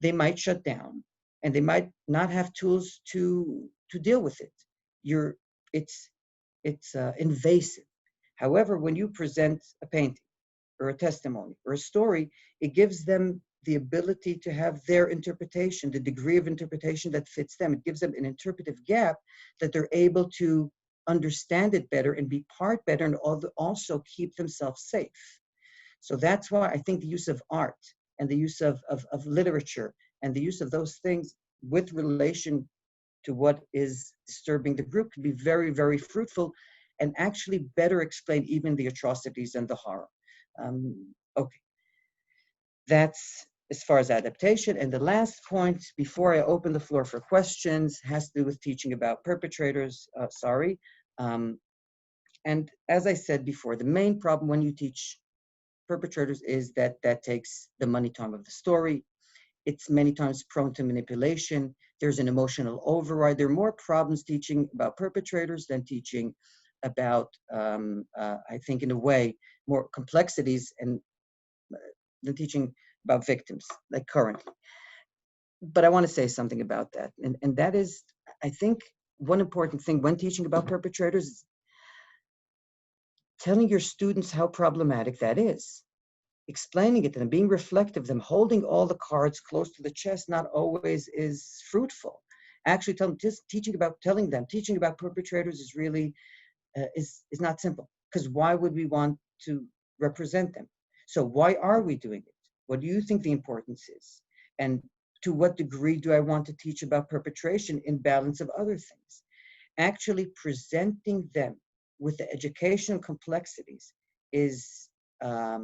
Speaker 2: they might shut down, and they might not have tools to deal with it. It's invasive. However, when you present a painting or a testimony or a story, it gives them the ability to have their interpretation, the degree of interpretation that fits them. It gives them an interpretive gap that they're able to understand it better and be part better, and also keep themselves safe. So that's why I think the use of art and the use of literature and the use of those things with relation to what is disturbing the group can be very, very fruitful and actually better explain even the atrocities and the horror. Okay, that's as far as adaptation. And the last point, before I open the floor for questions, has to do with teaching about perpetrators, and as I said before, the main problem when you teach perpetrators is that takes the money time of the story. It's many times prone to manipulation. There's an emotional override. There are more problems teaching about perpetrators than teaching about, I think in a way, more complexities and than teaching about victims, like currently. But I want to say something about that. And that is, I think, one important thing when teaching about perpetrators is telling your students how problematic that is. Explaining it to them, being reflective of them, holding all the cards close to the chest not always is fruitful. Actually, teaching about perpetrators is really, is not simple. Because why would we want to represent them? So why are we doing it? What do you think the importance is? And to what degree do I want to teach about perpetration in balance of other things? Actually presenting them with the educational complexities is a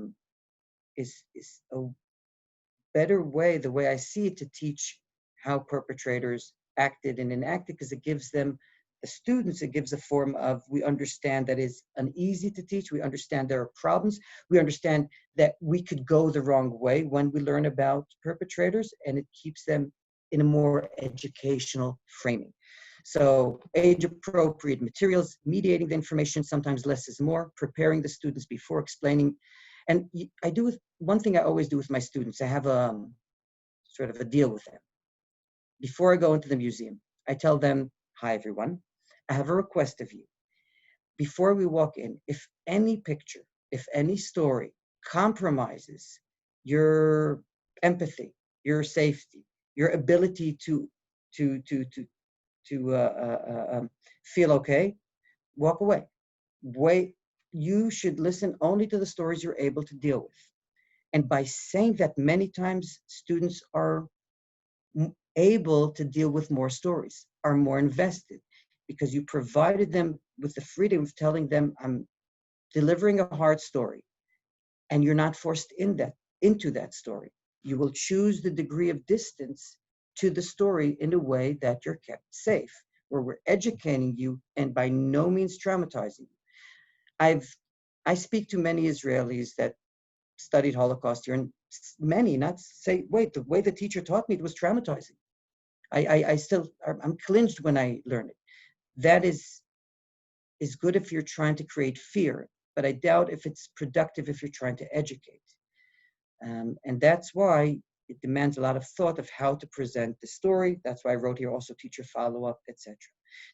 Speaker 2: better way, the way I see it, to teach how perpetrators acted and enacted, because it gives them, the students, it gives a form of, we understand that is uneasy to teach, we understand there are problems, we understand that we could go the wrong way when we learn about perpetrators, and it keeps them in a more educational framing. So age-appropriate materials, mediating the information, sometimes less is more, preparing the students before explaining. And I do, one thing I always do with my students, I have a sort of a deal with them. Before I go into the museum, I tell them, hi everyone, I have a request of you. Before we walk in, if any picture, if any story compromises your empathy, your safety, your ability to feel okay, walk away. You should listen only to the stories you're able to deal with. And by saying that, many times students are able to deal with more stories, are more invested, because you provided them with the freedom of telling them, I'm delivering a hard story, and you're not forced into that story. You will choose the degree of distance to the story in a way that you're kept safe, where we're educating you and by no means traumatizing you. I speak to many Israelis that studied Holocaust here, and many not say, wait, the way the teacher taught me, it was traumatizing. I'm cringed when I learn it. That is good if you're trying to create fear, but I doubt if it's productive if you're trying to educate. And that's why it demands a lot of thought of how to present the story. That's why I wrote here also teacher follow-up, etc.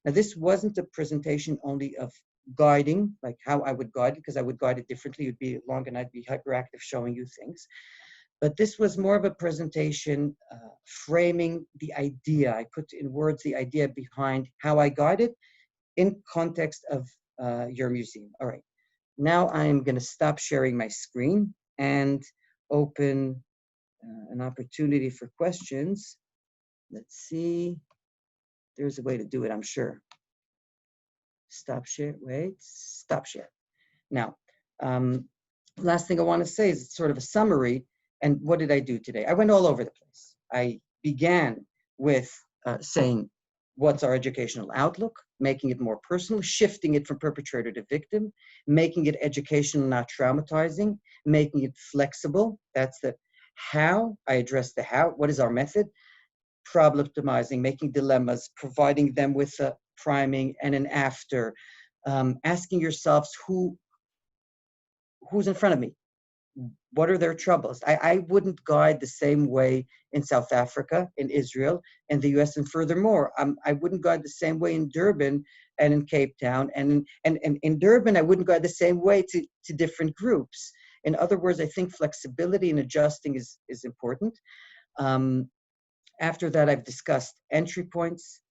Speaker 2: Now, this wasn't a presentation only of guiding, like how I would guide it, because I would guide it differently. It would be long and I'd be hyperactive showing you things. But this was more of a presentation framing the idea. I put in words the idea behind how I guide it in context of your museum. All right, now I'm going to stop sharing my screen and open an opportunity for questions. Let's see. There's a way to do it, I'm sure. Stop share. Wait, stop share. Now, last thing I want to say is sort of a summary. And what did I do today? I went all over the place. I began with saying, what's our educational outlook, making it more personal, shifting it from perpetrator to victim, making it educational, not traumatizing, making it flexible. That's the how. I address the how. What is our method? Problematizing, making dilemmas, providing them with a priming and an after, asking yourselves who's in front of me? What are their troubles? I wouldn't guide the same way in South Africa, in Israel, in the US, and furthermore, I wouldn't guide the same way in Durban and in Cape Town. And in Durban, I wouldn't guide the same way to different groups. In other words, I think flexibility and adjusting is important. After that, I've discussed entry points,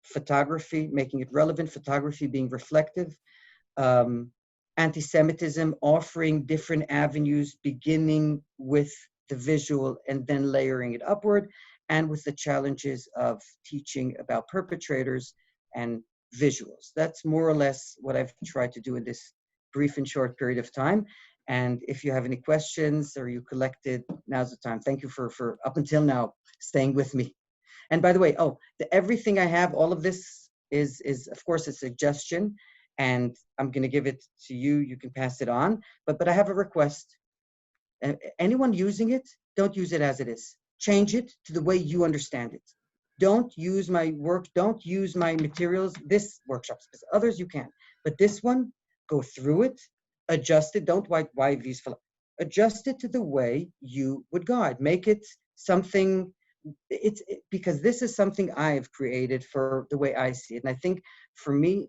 Speaker 2: photography, making it relevant, photography being reflective, anti-Semitism, offering different avenues, beginning with the visual and then layering it upward, and with the challenges of teaching about perpetrators and visuals. That's more or less what I've tried to do in this brief and short period of time. And if you have any questions or you collected, now's the time. Thank you for up until now, staying with me. And by the way, everything I have, all of this is of course a suggestion, and I'm going to give it to you. You can pass it on. But I have a request. Anyone using it, don't use it as it is. Change it to the way you understand it. Don't use my work. Don't use my materials. This workshop, others you can. But this one, go through it, adjust it. Don't why these. Adjust it to the way you would guide. Make it something. Because this is something I've created for the way I see it. And I think for me,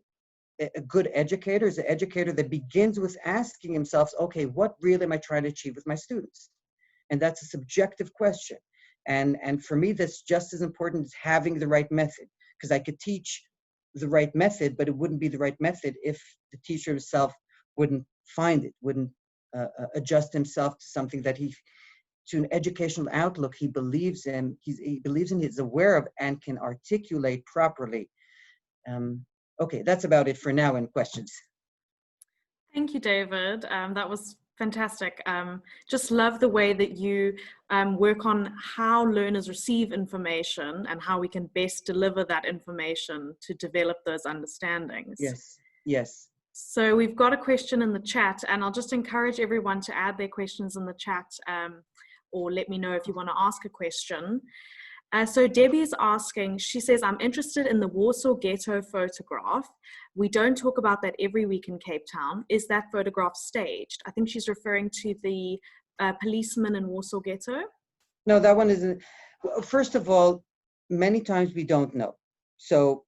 Speaker 2: a good educator is an educator that begins with asking himself, okay, what really am I trying to achieve with my students? And that's a subjective question. And for me, that's just as important as having the right method, because I could teach the right method, but it wouldn't be the right method if the teacher himself wouldn't find it, wouldn't adjust himself to something that to an educational outlook he believes in, he's aware of, and can articulate properly. Okay, that's about it for now in questions.
Speaker 9: Thank you, David. That was fantastic. Just love the way that you work on how learners receive information and how we can best deliver that information to develop those understandings.
Speaker 2: Yes, yes.
Speaker 9: So we've got a question in the chat, and I'll just encourage everyone to add their questions in the chat, or let me know if you want to ask a question. So Debbie's asking, she says, I'm interested in the Warsaw Ghetto photograph. We don't talk about that every week in Cape Town. Is that photograph staged? I think she's referring to the policeman in Warsaw Ghetto.
Speaker 2: No, that one isn't. First of all, many times we don't know. So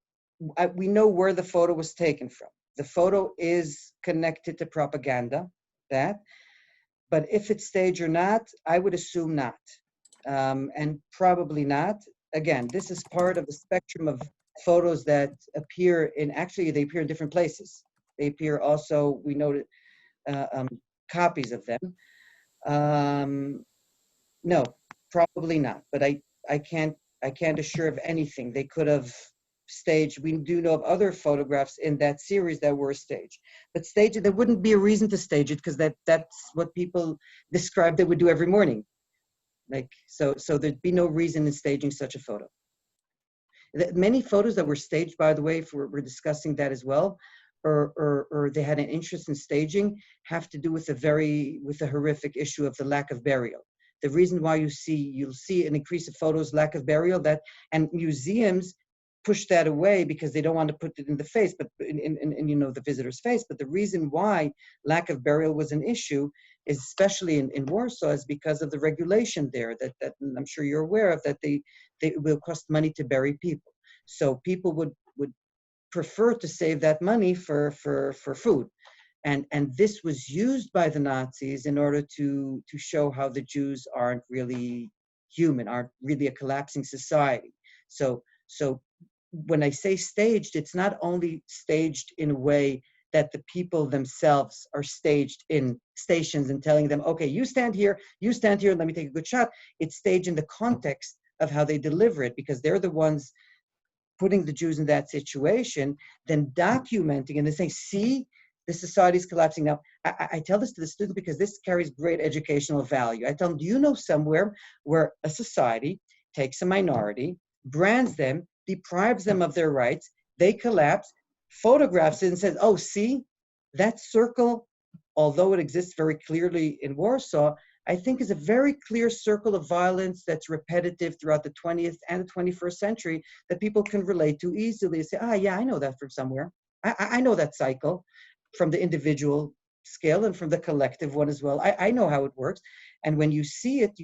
Speaker 2: we know where the photo was taken from. The photo is connected to propaganda, but if it's staged or not, I would assume not. And probably not. Again, this is part of the spectrum of photos that appear actually they appear in different places. They appear also, we know copies of them. No, probably not, but I can't assure of anything. They could have staged. We do know of other photographs in that series that were staged, but staged, there wouldn't be a reason to stage it, because that's what people describe they would do every morning. So there'd be no reason in staging such a photo. Many photos that were staged, by the way, if we're discussing that as well, or they had an interest in staging, have to do with the horrific issue of the lack of burial. The reason why you'll see an increase of photos, lack of burial, and museums push that away because they don't want to put it in the face, but in the visitor's face. But the reason why lack of burial was an issue especially in Warsaw, is because of the regulation there that I'm sure you're aware of, that they will cost money to bury people. So people would prefer to save that money for food. And this was used by the Nazis in order to show how the Jews aren't really human, aren't really a collapsing society. So when I say staged, it's not only staged in a way that the people themselves are staged in stations and telling them, okay, you stand here, and let me take a good shot. It's staged in the context of how they deliver it, because they're the ones putting the Jews in that situation, then documenting, and they say, see, the society is collapsing. Now, I tell this to the students because this carries great educational value. I tell them, do you know somewhere where a society takes a minority, brands them, deprives them of their rights, they collapse, photographs it and says, oh, see, that circle, although it exists very clearly in Warsaw, I think is a very clear circle of violence that's repetitive throughout the 20th and the 21st century that people can relate to easily and say, ah, yeah, I know that from somewhere. I know that cycle from the individual scale and from the collective one as well. I know how it works. And when you see it,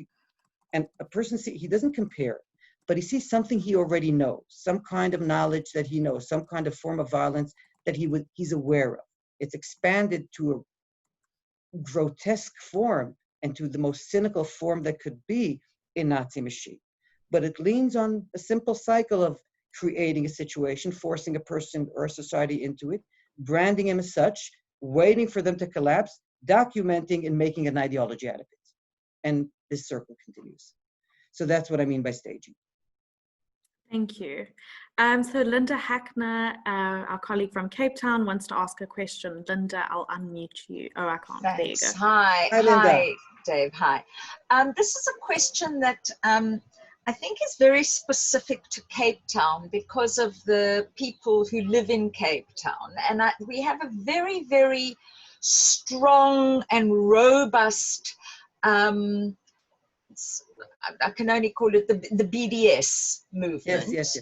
Speaker 2: and a person, he doesn't compare, but he sees something he already knows, some kind of knowledge that he knows, some kind of form of violence that he's aware of. It's expanded to a grotesque form and to the most cynical form that could be in Nazi machine. But it leans on a simple cycle of creating a situation, forcing a person or a society into it, branding him as such, waiting for them to collapse, documenting and making an ideology out of it. And this circle continues. So that's what I mean by staging.
Speaker 9: Thank you. So Linda Hackner, our colleague from Cape Town, wants to ask a question. Linda, I'll unmute you. Oh, I can't.
Speaker 10: Thanks.
Speaker 9: There you go.
Speaker 10: Hi, Dave. Hi. This is a question that I think is very specific to Cape Town because of the people who live in Cape Town. And we have a very, very strong and robust, I can only call it the BDS movement.
Speaker 2: Yes.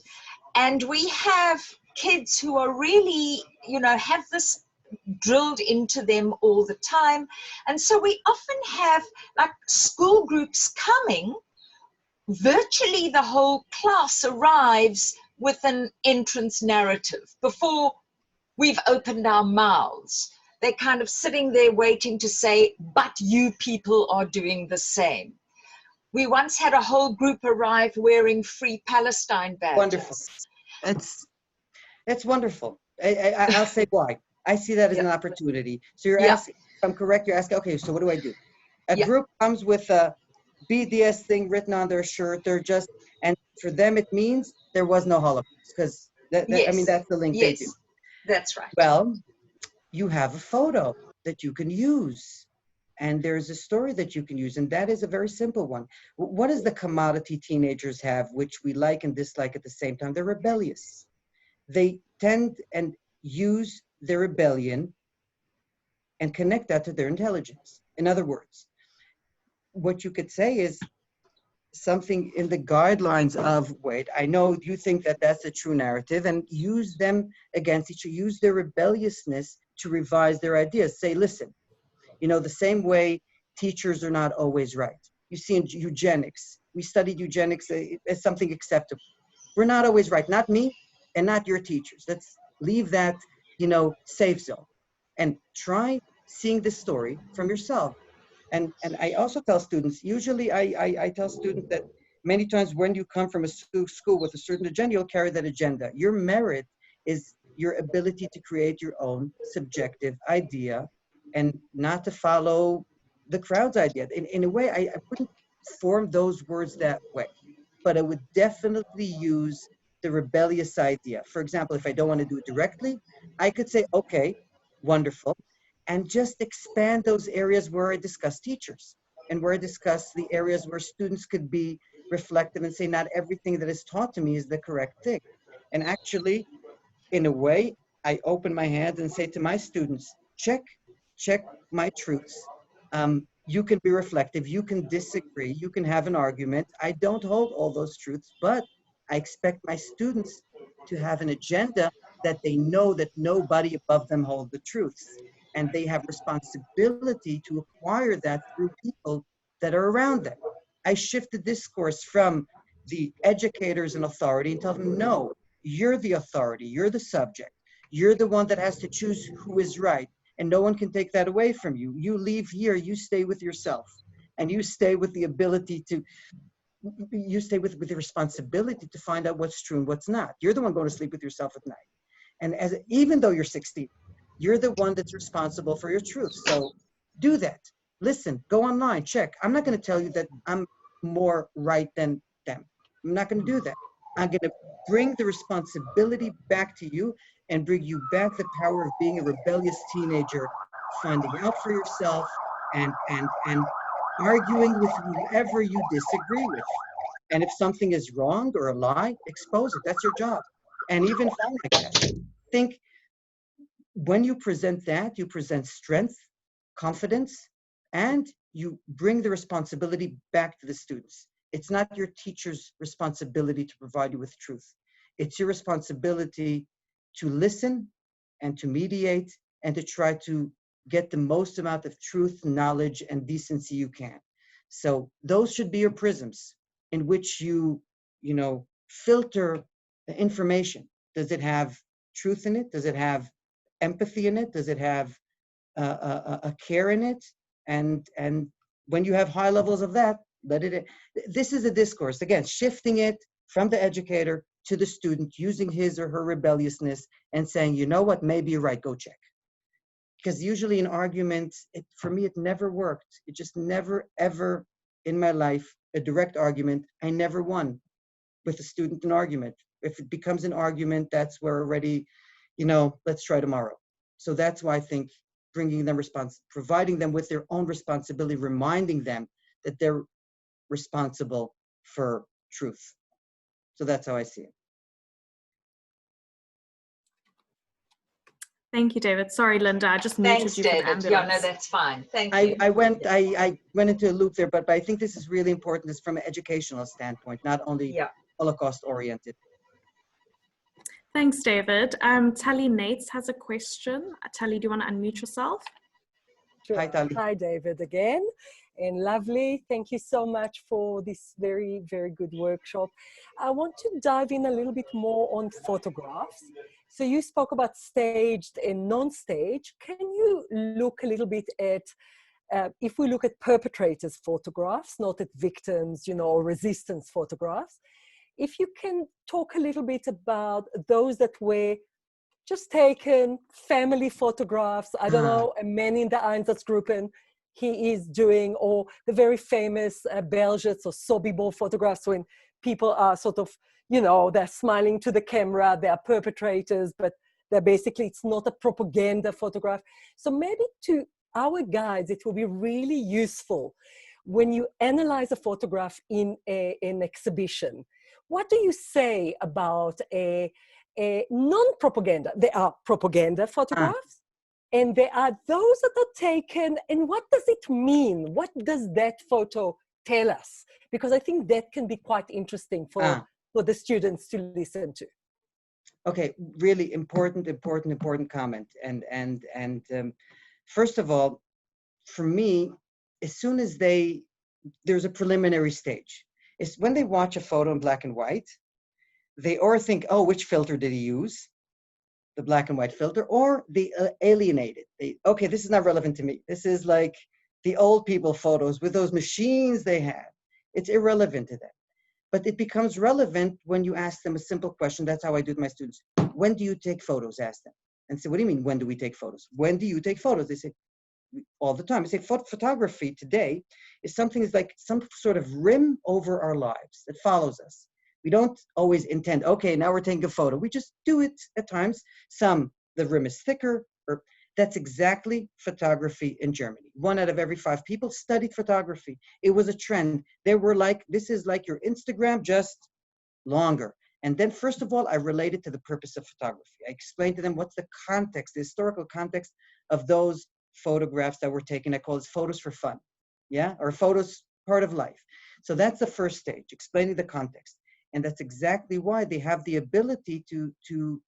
Speaker 10: And we have kids who are really, have this drilled into them all the time. And so we often have like school groups coming, virtually the whole class arrives with an entrance narrative before we've opened our mouths. They're kind of sitting there waiting to say, but you people are doing the same. We once had a whole group arrive wearing Free Palestine badges.
Speaker 2: Wonderful. It's wonderful. I'll say why. I see that as an opportunity. So you're asking, if I'm correct, you're asking, okay, so what do I do? A group comes with a BDS thing written on their shirt. They're just, and for them it means there was no Holocaust, because I mean, that's the link they do.
Speaker 10: That's right.
Speaker 2: Well, you have a photo that you can use. And there's a story that you can use, and that is a very simple one. What does the commodity teenagers have, which we like and dislike at the same time? They're rebellious. They tend and use their rebellion and connect that to their intelligence. In other words, what you could say is something in the guidelines of, wait, I know you think that that's a true narrative, and use them against each other, use their rebelliousness to revise their ideas. Say, listen, the same way teachers are not always right. You see in eugenics, we studied eugenics as something acceptable. We're not always right, not me and not your teachers. Let's leave that, safe zone and try seeing this story from yourself. And I also tell students, usually I tell students that many times when you come from a school with a certain agenda, you'll carry that agenda. Your merit is your ability to create your own subjective idea and not to follow the crowd's idea. In a way, I wouldn't form those words that way, but I would definitely use the rebellious idea. For example, if I don't want to do it directly, I could say, okay, wonderful, and just expand those areas where I discuss teachers and where I discuss the areas where students could be reflective and say, not everything that is taught to me is the correct thing. And actually, in a way, I open my hands and say to my students, check my truths. You can be reflective, you can disagree, you can have an argument. I don't hold all those truths, but I expect my students to have an agenda that they know that nobody above them holds the truths. and they have responsibility to acquire that through people that are around them. I shift the discourse from the educators and authority and tell them, no, you're the authority, you're the subject, you're the one that has to choose who is right, and no one can take that away from you. You leave here, you stay with yourself, and you stay with the ability to, you stay with the responsibility to find out what's true and what's not. You're the one going to sleep with yourself at night. And even though you're 16, you're the one that's responsible for your truth. So do that. Listen, go online, check. I'm not going to tell you that I'm more right than them. I'm not going to do that. I'm going to bring the responsibility back to you and bring you back the power of being a rebellious teenager, finding out for yourself and arguing with whoever you disagree with. And if something is wrong or a lie, expose it. That's your job. And even if I'm like that, think when you present that, you present strength, confidence, and you bring the responsibility back to the students. It's not your teacher's responsibility to provide you with truth. It's your responsibility to listen and to mediate and to try to get the most amount of truth, knowledge, and decency you can. So those should be your prisms in which you filter the information. Does it have truth in it? Does it have empathy in it? Does it have a care in it? And when you have high levels of that, let it. This is a discourse, again, shifting it from the educator to the student, using his or her rebelliousness and saying, you know what, maybe you're right, go check. Because usually in arguments, for me, it never worked. It just never, ever in my life, a direct argument, I never won with a student an argument. If it becomes an argument, that's where already, let's try tomorrow. So that's why I think bringing them providing them with their own responsibility, reminding them that they're responsible for truth. So that's how I see it.
Speaker 9: Thank you, David. Sorry, Linda, I just muted you for the ambulance.
Speaker 10: Yeah, no, that's fine. Thank you.
Speaker 2: I went into a loop there, but I think this is really important. It's from an educational standpoint, not only Holocaust oriented.
Speaker 9: Thanks, David. Tali Nates has a question. Tali, do you want to unmute yourself?
Speaker 11: Sure.
Speaker 2: Hi, Tali.
Speaker 11: Hi, David, again. And lovely. Thank you so much for this very, very good workshop. I want to dive in a little bit more on photographs. So you spoke about staged and non-staged. Can you look a little bit at, if we look at perpetrators' photographs, not at victims, or resistance photographs, if you can talk a little bit about those that were just taken, family photographs, I don't know, a man in the Einsatzgruppen, he is doing, or the very famous Belgets or Sobibor photographs when people are sort of, they're smiling to the camera, they are perpetrators, but they're basically, it's not a propaganda photograph. So maybe to our guides, it will be really useful when you analyze a photograph in an exhibition. What do you say about a non-propaganda? There are propaganda photographs, and there are those that are taken, and what does it mean? What does that photo tell us? Because I think that can be quite interesting for the students to listen to.
Speaker 2: Okay, really important comment. And first of all, for me, as soon as there's a preliminary stage. It's when they watch a photo in black and white, they or think, oh, which filter did he use? The black and white filter, or they alienate it. Okay, this is not relevant to me. This is like the old people photos with those machines they had. It's irrelevant to them. But it becomes relevant when you ask them a simple question. That's how I do it with my students. When do you take photos? Ask them. And say, what do you mean, when do we take photos? When do you take photos? They say, all the time. I say, photography today is something that's like some sort of rim over our lives that follows us. We don't always intend, okay, now we're taking a photo. We just do it at times. The rim is thicker, or that's exactly photography in Germany. 1 out of every 5 people studied photography. It was a trend. They were like, this is like your Instagram, just longer. And then first of all, I related to the purpose of photography. I explained to them what's the context, the historical context of those photographs that were taken. I call it photos for fun, or photos part of life. So that's the first stage, explaining the context. And that's exactly why they have the ability to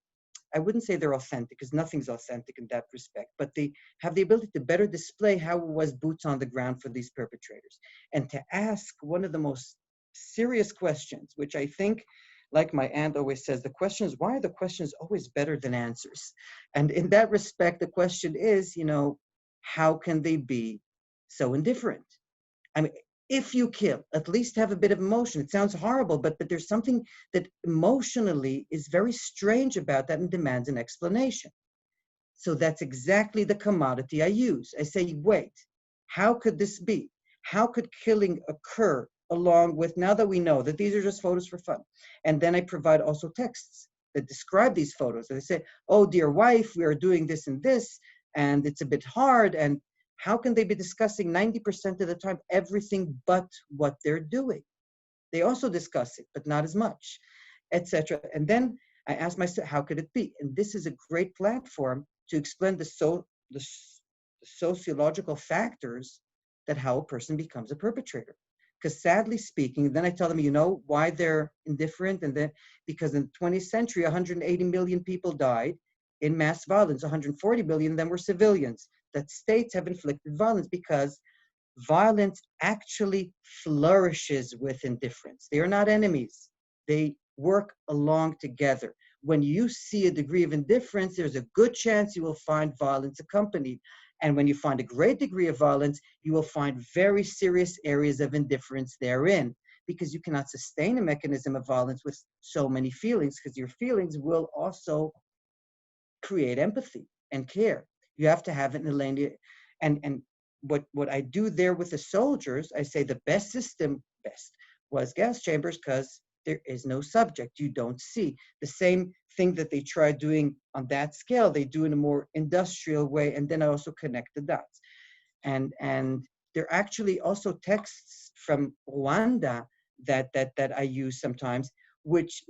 Speaker 2: I wouldn't say they're authentic, because nothing's authentic in that respect, but they have the ability to better display how it was boots on the ground for these perpetrators. And to ask one of the most serious questions, which I think, like my aunt always says, the question is, why are the questions always better than answers? And in that respect, the question is, you know, how can they be so indifferent? I mean, if you kill, at least have a bit of emotion. It sounds horrible, but there's something that emotionally is very strange about that and demands an explanation. So that's exactly the commodity I use. I say, wait, how could this be? How could killing occur along with, now that we know that these are just photos for fun? And then I provide also texts that describe these photos. And I say, oh, dear wife, we are doing this and this, and it's a bit hard. And how can they be discussing 90% of the time everything but what they're doing? They also discuss it, but not as much, etc. And then I ask myself, how could it be? And this is a great platform to explain the sociological factors that how a person becomes a perpetrator. Because sadly speaking, then I tell them, you know, why they're indifferent? And then because in the 20th century, 180 million people died in mass violence, 140 million of them were civilians. That states have inflicted violence because violence actually flourishes with indifference. They are not enemies. They work along together. When you see a degree of indifference, there's a good chance you will find violence accompanied. And when you find a great degree of violence, you will find very serious areas of indifference therein, because you cannot sustain a mechanism of violence with so many feelings, because your feelings will also create empathy and care. You have to have it in a lane. And what I do there with the soldiers, I say the best system, was gas chambers, because there is no subject. You don't see. The same thing that they try doing on that scale, they do in a more industrial way, and then I also connect the dots. And there are actually also texts from Rwanda that I use sometimes, which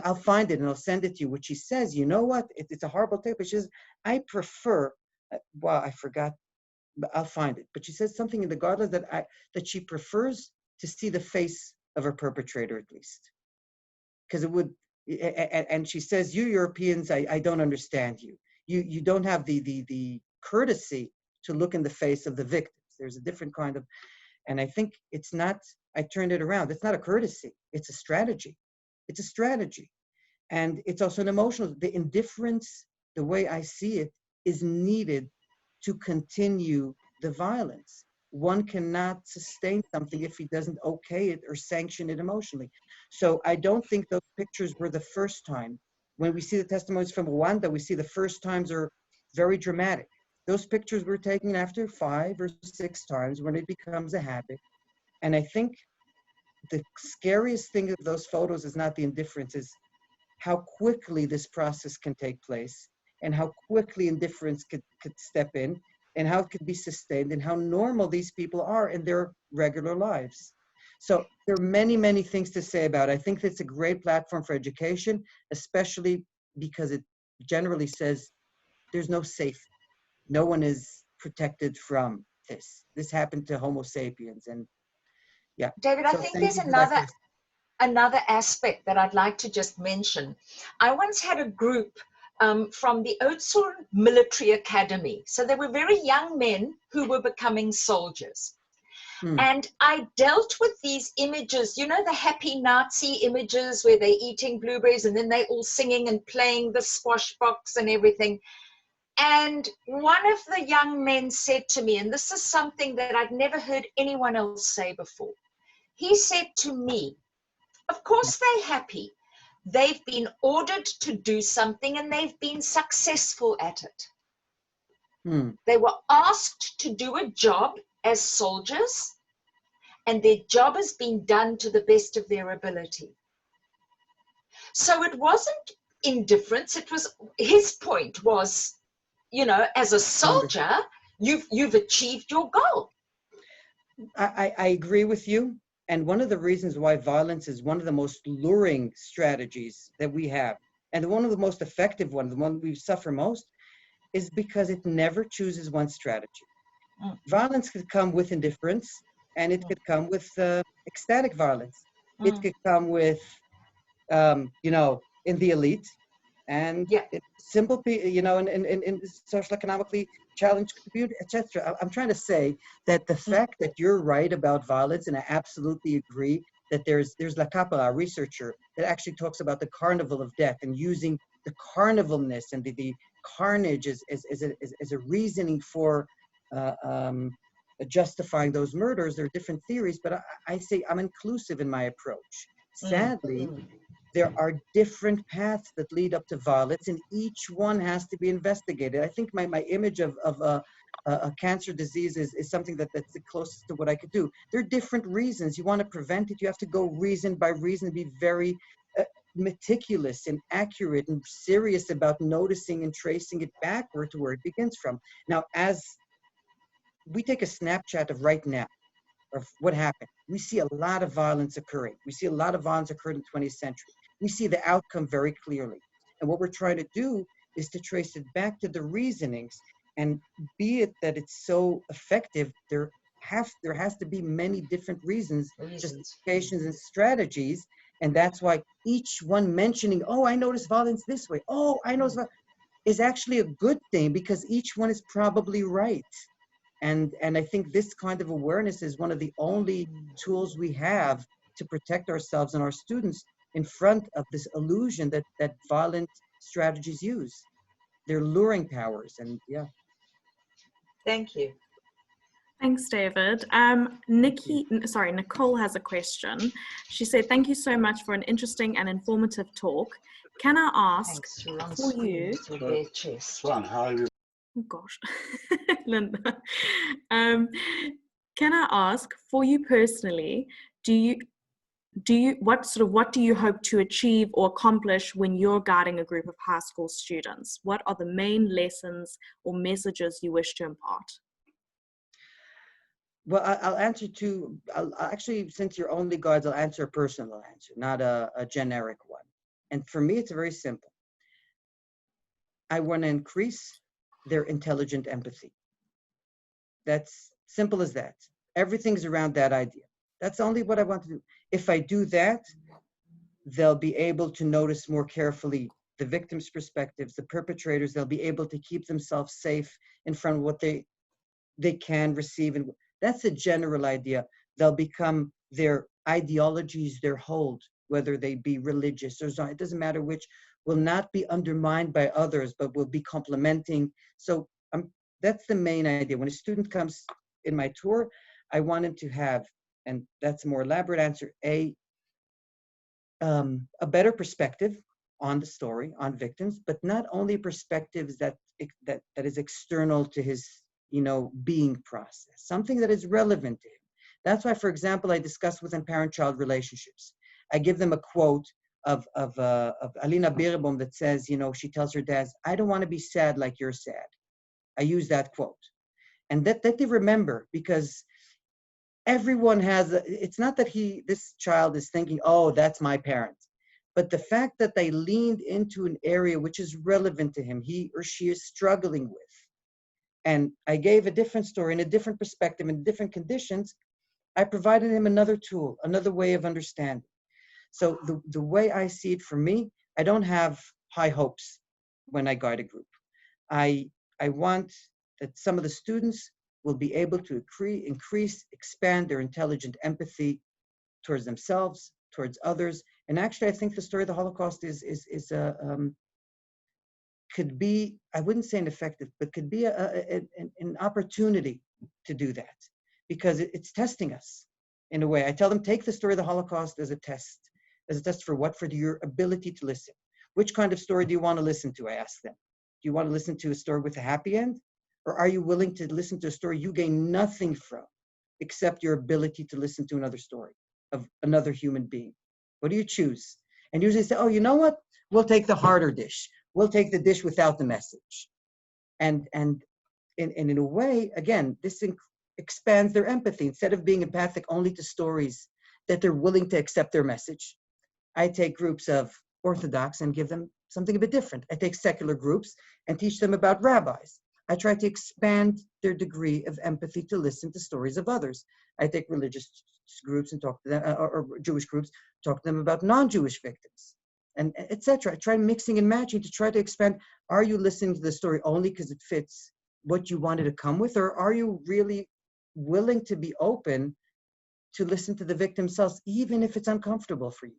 Speaker 2: I'll find it and I'll send it to you, which she says, you know what, it's a horrible tape, but she says, I prefer, well, I forgot, but I'll find it. But she says something in the guidelines that she prefers to see the face of a perpetrator at least. Because it would, and she says, you Europeans, I don't understand you. You don't have the courtesy to look in the face of the victims. There's a different kind of, and I think it's not, I turned it around. It's not a courtesy, it's a strategy. It's a strategy. And it's also an emotional, the indifference, the way I see it, is needed to continue the violence. One cannot sustain something if he doesn't okay it or sanction it emotionally. So I don't think those pictures were the first time. When we see the testimonies from Rwanda, we see the first times are very dramatic. Those pictures were taken after 5 or 6 times when it becomes a habit. And I think the scariest thing of those photos is not the indifference, is how quickly this process can take place and how quickly indifference could step in and how it could be sustained and how normal these people are in their regular lives. So there are many, many things to say about it. I think it's a great platform for education, especially because it generally says there's no safety. No one is protected from this. This happened to Homo sapiens. And yeah.
Speaker 10: David, I think there's another aspect that I'd like to just mention. I once had a group from the Otsur Military Academy. So they were very young men who were becoming soldiers. And I dealt with these images, you know, the happy Nazi images where they're eating blueberries and then they're all singing and playing the squash box and everything. And one of the young men said to me, and this is something that I'd never heard anyone else say before. He said to me, of course they're happy. They've been ordered to do something and they've been successful at it. They were asked to do a job as soldiers, and their job has been done to the best of their ability. So it wasn't indifference. It was, his point was, you know, as a soldier, you've achieved your goal.
Speaker 2: I agree with you. And one of the reasons why violence is one of the most luring strategies that we have, and one of the most effective ones, the one we suffer most, is because it never chooses one strategy. Violence could come with indifference, and it could come with ecstatic violence. It could come with, you know, in the elite, And simple, you know, in social economically challenged community, etc. I'm trying to say that the fact that you're right about violence, and I absolutely agree that there's La Capra, a researcher, that actually talks about the carnival of death and using the carnivalness and the carnage as a reasoning for justifying those murders. There are different theories, but I say I'm inclusive in my approach. Sadly, there are different paths that lead up to violence, and each one has to be investigated. I think my image of a cancer disease is something that's the closest to what I could do. There are different reasons. You want to prevent it, you have to go reason by reason, be very meticulous and accurate and serious about noticing and tracing it backward to where it begins from. Now, as we take a snapshot of right now, of what happened, we see a lot of violence occurring. We see a lot of violence occurred in the 20th century. We see the outcome very clearly. And what we're trying to do is to trace it back to the reasonings, and be it that it's so effective, there has to be many different reasons, justifications and strategies. And that's why each one mentioning, oh, I noticed violence this way, oh, I noticed violence, is actually a good thing, because each one is probably right. And I think this kind of awareness is one of the only tools we have to protect ourselves and our students in front of this illusion that violent strategies use. They're luring powers, and yeah.
Speaker 10: Thank you.
Speaker 9: Thanks, David. Nicole has a question. She said, thank you so much for an interesting and informative talk. Can I ask for you? Oh gosh, Linda. Can I ask for you personally, what do you hope to achieve or accomplish when you're guiding a group of high school students? What are the main lessons or messages you wish to impart?
Speaker 2: Well, I'll answer actually, since you're only guides, I'll answer a personal answer, not a generic one. And for me, it's very simple. I want to increase their intelligent empathy. That's simple as that. Everything's around that idea. That's only what I want to do. If I do that, they'll be able to notice more carefully the victims' perspectives, the perpetrators. They'll be able to keep themselves safe in front of what they can receive. And that's a general idea. They'll become their ideologies, their hold, whether they be religious or not, it doesn't matter which, will not be undermined by others, but will be complementing. So that's the main idea. When a student comes in my tour, I want him to have, and that's a more elaborate answer, a better perspective on the story, on victims, but not only perspectives that is external to his, being process, something that is relevant to him. That's why, for example, I discuss within parent-child relationships. I give them a quote of Alina Birbom that says, she tells her dad, I don't want to be sad like you're sad. I use that quote. And that they remember, because everyone has, it's not that this child is thinking, oh, that's my parent. But the fact that they leaned into an area which is relevant to him, he or she is struggling with. And I gave a different story in a different perspective, in different conditions. I provided him another tool, another way of understanding. So the way I see it for me, I don't have high hopes when I guide a group. I want that some of the students will be able to expand their intelligent empathy towards themselves, towards others. And actually, I think the story of the Holocaust could be, I wouldn't say ineffective, but could be an opportunity to do that, because it's testing us in a way. I tell them, take the story of the Holocaust as a test. As a test for what? For your ability to listen. Which kind of story do you want to listen to? I ask them. Do you want to listen to a story with a happy end? Or are you willing to listen to a story you gain nothing from, except your ability to listen to another story of another human being? What do you choose? And usually say, oh, you know what? We'll take the harder dish. We'll take the dish without the message. And in a way, again, this expands their empathy. Instead of being empathic only to stories that they're willing to accept their message, I take groups of Orthodox and give them something a bit different. I take secular groups and teach them about rabbis. I try to expand their degree of empathy to listen to stories of others. I take religious groups and talk to them, or Jewish groups, talk to them about non-Jewish victims. and etc. Try mixing and matching to try to expand. Are you listening to the story only because it fits what you wanted to come with, or are you really willing to be open to listen to the victim themselves, even if it's uncomfortable for you?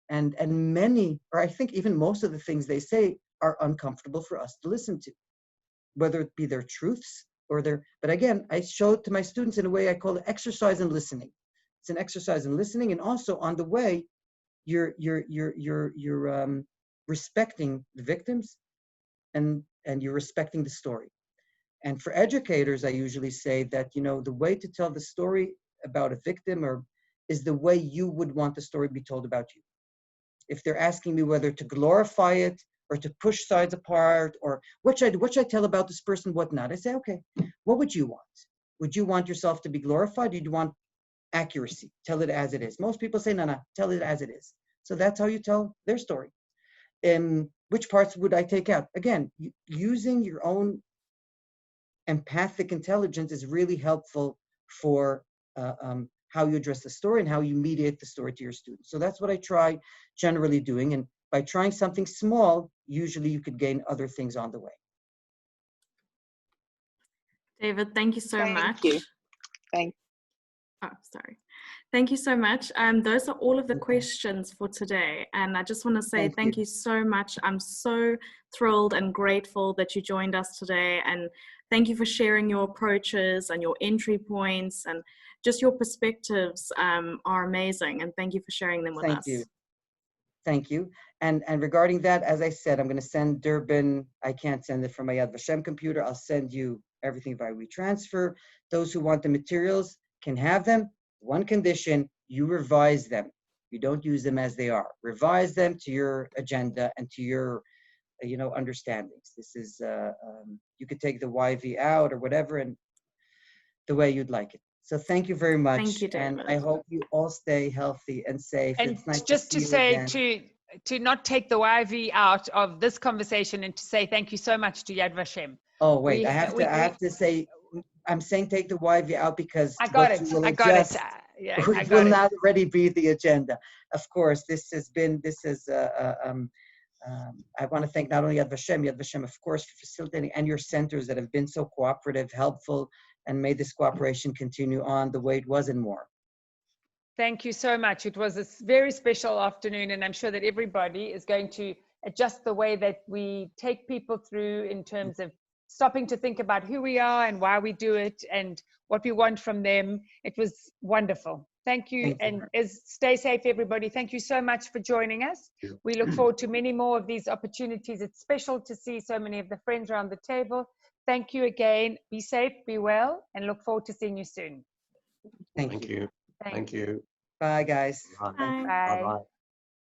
Speaker 2: And many, or I think even most of the things they say are uncomfortable for us to listen to, whether it be their truths or their, but again, I show it to my students in a way I call it exercise in listening. It's an exercise in listening, and also on the way, you're respecting the victims, and you're respecting the story. And for educators, I usually say that, you know, the way to tell the story about a victim is the way you would want the story to be told about you. If they're asking me whether to glorify it or to push sides apart, or what should I tell about this person, what not, I say, okay, what would you want? Would you want yourself to be glorified? Or do you want accuracy? Tell it as it is. Most people say, no, tell it as it is. So that's how you tell their story. Which parts would I take out? Again, using your own empathic intelligence is really helpful for how you address the story and how you mediate the story to your students. So that's what I try generally doing. And by trying something small, usually you could gain other things on the way.
Speaker 9: David, thank you so much.
Speaker 12: Thank you.
Speaker 9: Oh, sorry. Thank you so much. Those are all of the questions for today. And I just want to say thank you so much. I'm so thrilled and grateful that you joined us today. And thank you for sharing your approaches and your entry points, and just your perspectives are amazing. And thank you for sharing them with us.
Speaker 2: Thank you. Thank you. And regarding that, as I said, I'm going to send Durban. I can't send it from my Yad Vashem computer. I'll send you everything by WeTransfer. Those who want the materials can have them. One condition: you revise them. You don't use them as they are. Revise them to your agenda and to your, understandings. This is, you could take the YV out or whatever, and the way you'd like it. So thank you very much.
Speaker 9: Thank you, David.
Speaker 2: And I hope you all stay healthy and safe.
Speaker 1: And
Speaker 2: it's nice
Speaker 1: just to say,
Speaker 2: again.
Speaker 1: to not take the YV out of this conversation, and to say thank you so much to Yad Vashem.
Speaker 2: Oh, wait, I have to say, I'm saying take the YV out because
Speaker 1: I got it. Yeah,
Speaker 2: it will not already be the agenda. Of course, I want to thank not only Yad Vashem, of course, for facilitating, and your centers that have been so cooperative, helpful, and made this cooperation continue on the way it was and more.
Speaker 1: Thank you so much. It was a very special afternoon, and I'm sure that everybody is going to adjust the way that we take people through in terms of stopping to think about who we are and why we do it and what we want from them. It was wonderful. Thank you. And stay safe, everybody. Thank you so much for joining us. We look forward to many more of these opportunities. It's special to see so many of the friends around the table. Thank you again. Be safe, be well, and look forward to seeing you soon.
Speaker 2: Thank you.
Speaker 13: Thank you.
Speaker 2: Bye, guys.
Speaker 13: Bye.
Speaker 1: Bye.
Speaker 13: Bye.